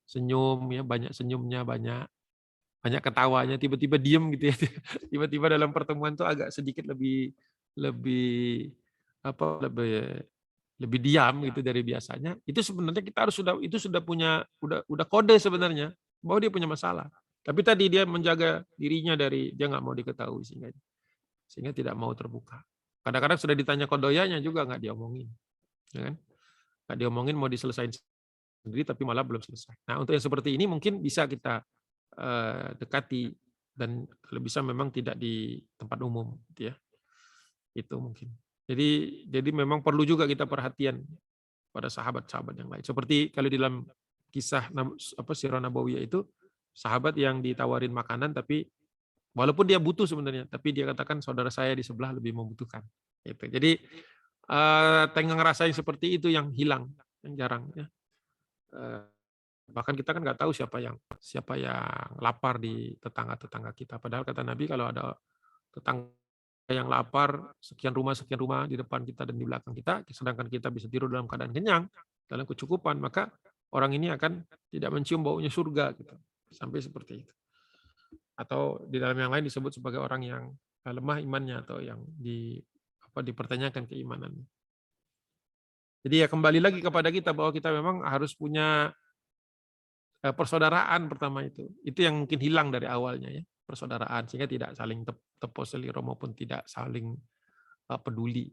senyum ya, banyak senyumnya, banyak ketawanya, tiba-tiba diem gitu ya. Tiba-tiba dalam pertemuan tuh agak sedikit lebih lebih diam gitu dari biasanya. Itu sebenarnya kita harus sudah punya udah kode sebenarnya bahwa dia punya masalah. Tapi tadi dia menjaga dirinya dari dia nggak mau diketahui sehingga tidak mau terbuka. Kadang-kadang sudah ditanya kodoyanya juga nggak diomongin, ya kan? Nggak diomongin, mau diselesain sendiri tapi malah belum selesai. Nah untuk yang seperti ini mungkin bisa kita dekati dan kalau bisa memang tidak di tempat umum, gitu ya. Itu mungkin. Jadi memang perlu juga kita perhatian pada sahabat-sahabat yang lain. Seperti kalau di dalam kisah Sirah Nabawiyah itu sahabat yang ditawarin makanan tapi walaupun dia butuh sebenarnya, tapi dia katakan saudara saya di sebelah lebih membutuhkan. Gitu. Jadi tengah ngerasain seperti itu yang hilang, yang jarang. Ya. Bahkan kita kan nggak tahu siapa yang lapar di tetangga-tetangga kita. Padahal kata Nabi kalau ada tetangga yang lapar, sekian rumah di depan kita dan di belakang kita, sedangkan kita bisa tidur dalam keadaan kenyang, dalam kecukupan, maka orang ini akan tidak mencium baunya surga. Gitu. Sampai seperti itu. Atau di dalam yang lain disebut sebagai orang yang lemah imannya atau yang dipertanyakan keimanannya. Jadi ya kembali lagi kepada kita bahwa kita memang harus punya persaudaraan pertama itu. Itu yang mungkin hilang dari awalnya ya, persaudaraan sehingga tidak saling tepos seliro maupun tidak saling peduli.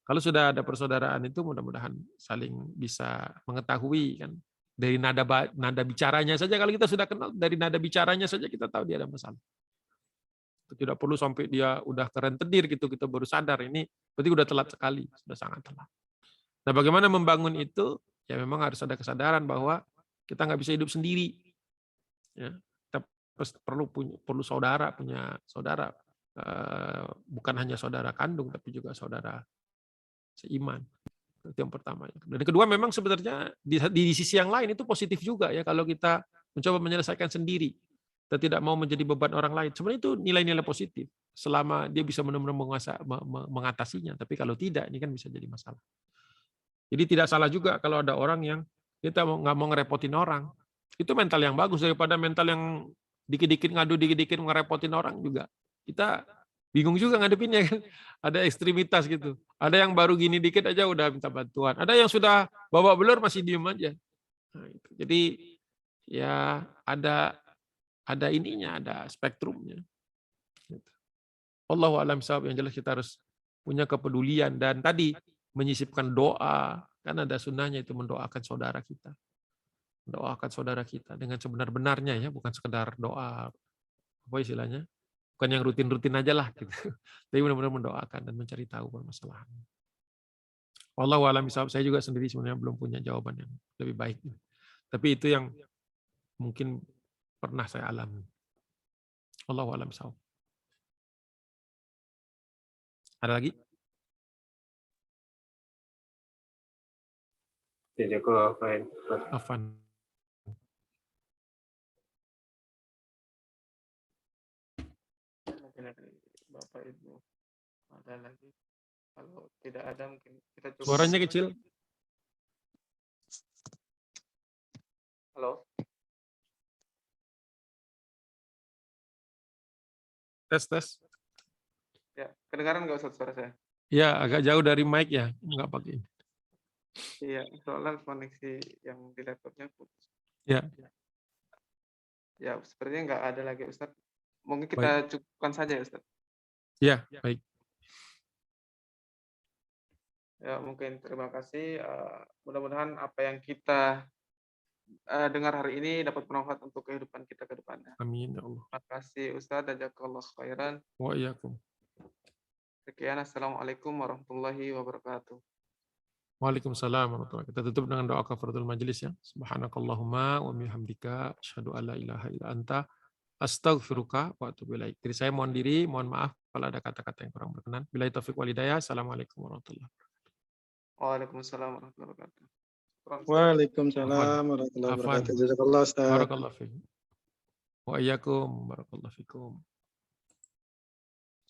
Kalau sudah ada persaudaraan itu mudah-mudahan saling bisa mengetahui kan dari nada bicaranya saja, kalau kita sudah kenal dari nada bicaranya saja kita tahu dia ada masalah. Tidak perlu sampai dia udah kerentenir gitu kita baru sadar ini berarti udah telat sekali, sudah sangat telat. Nah, bagaimana membangun itu? Ya memang harus ada kesadaran bahwa kita nggak bisa hidup sendiri. Ya, kita perlu saudara, punya saudara. Bukan hanya saudara kandung, tapi juga saudara seiman. Itu yang pertama. Dan kedua, memang sebenarnya di sisi yang lain itu positif juga ya kalau kita mencoba menyelesaikan sendiri. Kita tidak mau menjadi beban orang lain. Sebenarnya itu nilai-nilai positif. Selama dia bisa benar-benar mengatasinya. Tapi kalau tidak, ini kan bisa jadi masalah. Jadi tidak salah juga kalau ada orang yang kita nggak mau ngerepotin orang. Itu mental yang bagus daripada mental yang dikit-dikit ngadu, dikit-dikit ngerepotin orang juga. Kita bingung juga ngadepinnya kan. Ada ekstremitas gitu. Ada yang baru gini dikit aja udah minta bantuan. Ada yang sudah bawa belur masih diem aja. Nah, itu. Jadi ya ada ininya, ada spektrumnya. Allahu a'lam bishawab, yang jelas kita harus punya kepedulian dan tadi menyisipkan doa, kan ada sunnahnya itu mendoakan saudara kita. Mendoakan saudara kita dengan sebenar-benarnya ya, bukan sekedar doa apa istilahnya? Bukan yang rutin-rutin aja lah gitu. Tapi benar-benar mendoakan dan mencari tahu permasalahan. Wallahu a'lam bishawab, saya juga sendiri sebenarnya belum punya jawaban yang lebih baik. Tapi itu yang mungkin pernah saya alami. Wallahu a'lam bishawab. Ada lagi? Jazakallahu khairan. Afan. Bapak Ibu ada lagi? Kalau tidak ada mungkin kita cukup. Suaranya kecil. Halo. Tes. Ya, kedengaran nggak Ustaz suara saya? Ya, agak jauh dari mic ya, nggak pakai. Iya, soalnya koneksi yang di laptopnya putus. Ya. Ya, sepertinya nggak ada lagi Ustaz. Mungkin kita cukupkan saja ya Ustaz. Ya, baik. Ya, mungkin terima kasih. Mudah-mudahan apa yang kita dengar hari ini dapat bermanfaat untuk kehidupan kita ke depannya. Amin ya Allah. Terima kasih Ustaz, jazakallahu khairan. Wa iyyakum. Sekian, assalamualaikum warahmatullahi wabarakatuh. Waalaikumsalam warahmatullahi wabarakatuh. Kita tutup dengan doa kafaratul majelis ya. Subhanakallahumma wa bihamdika asyhadu an la ilaha illa anta astaghfiruka wa atubu ilaik. Jadi saya mohon diri, mohon maaf kalau ada kata-kata yang kurang berkenan. Billahi taufiq wal hidayah. Assalamualaikum warahmatullahi wabarakatuh. Waalaikumsalam warahmatullahi wabarakatuh. Waalaikumsalam warahmatullahi wabarakatuh. Jazakallah Ustaz. Barakallahu fikum. Wa iyyakum. Barakallahu fikum.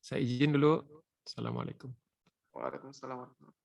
Saya izin dulu. Assalamualaikum. Waalaikumsalam warahmatullahi wabarakatuh.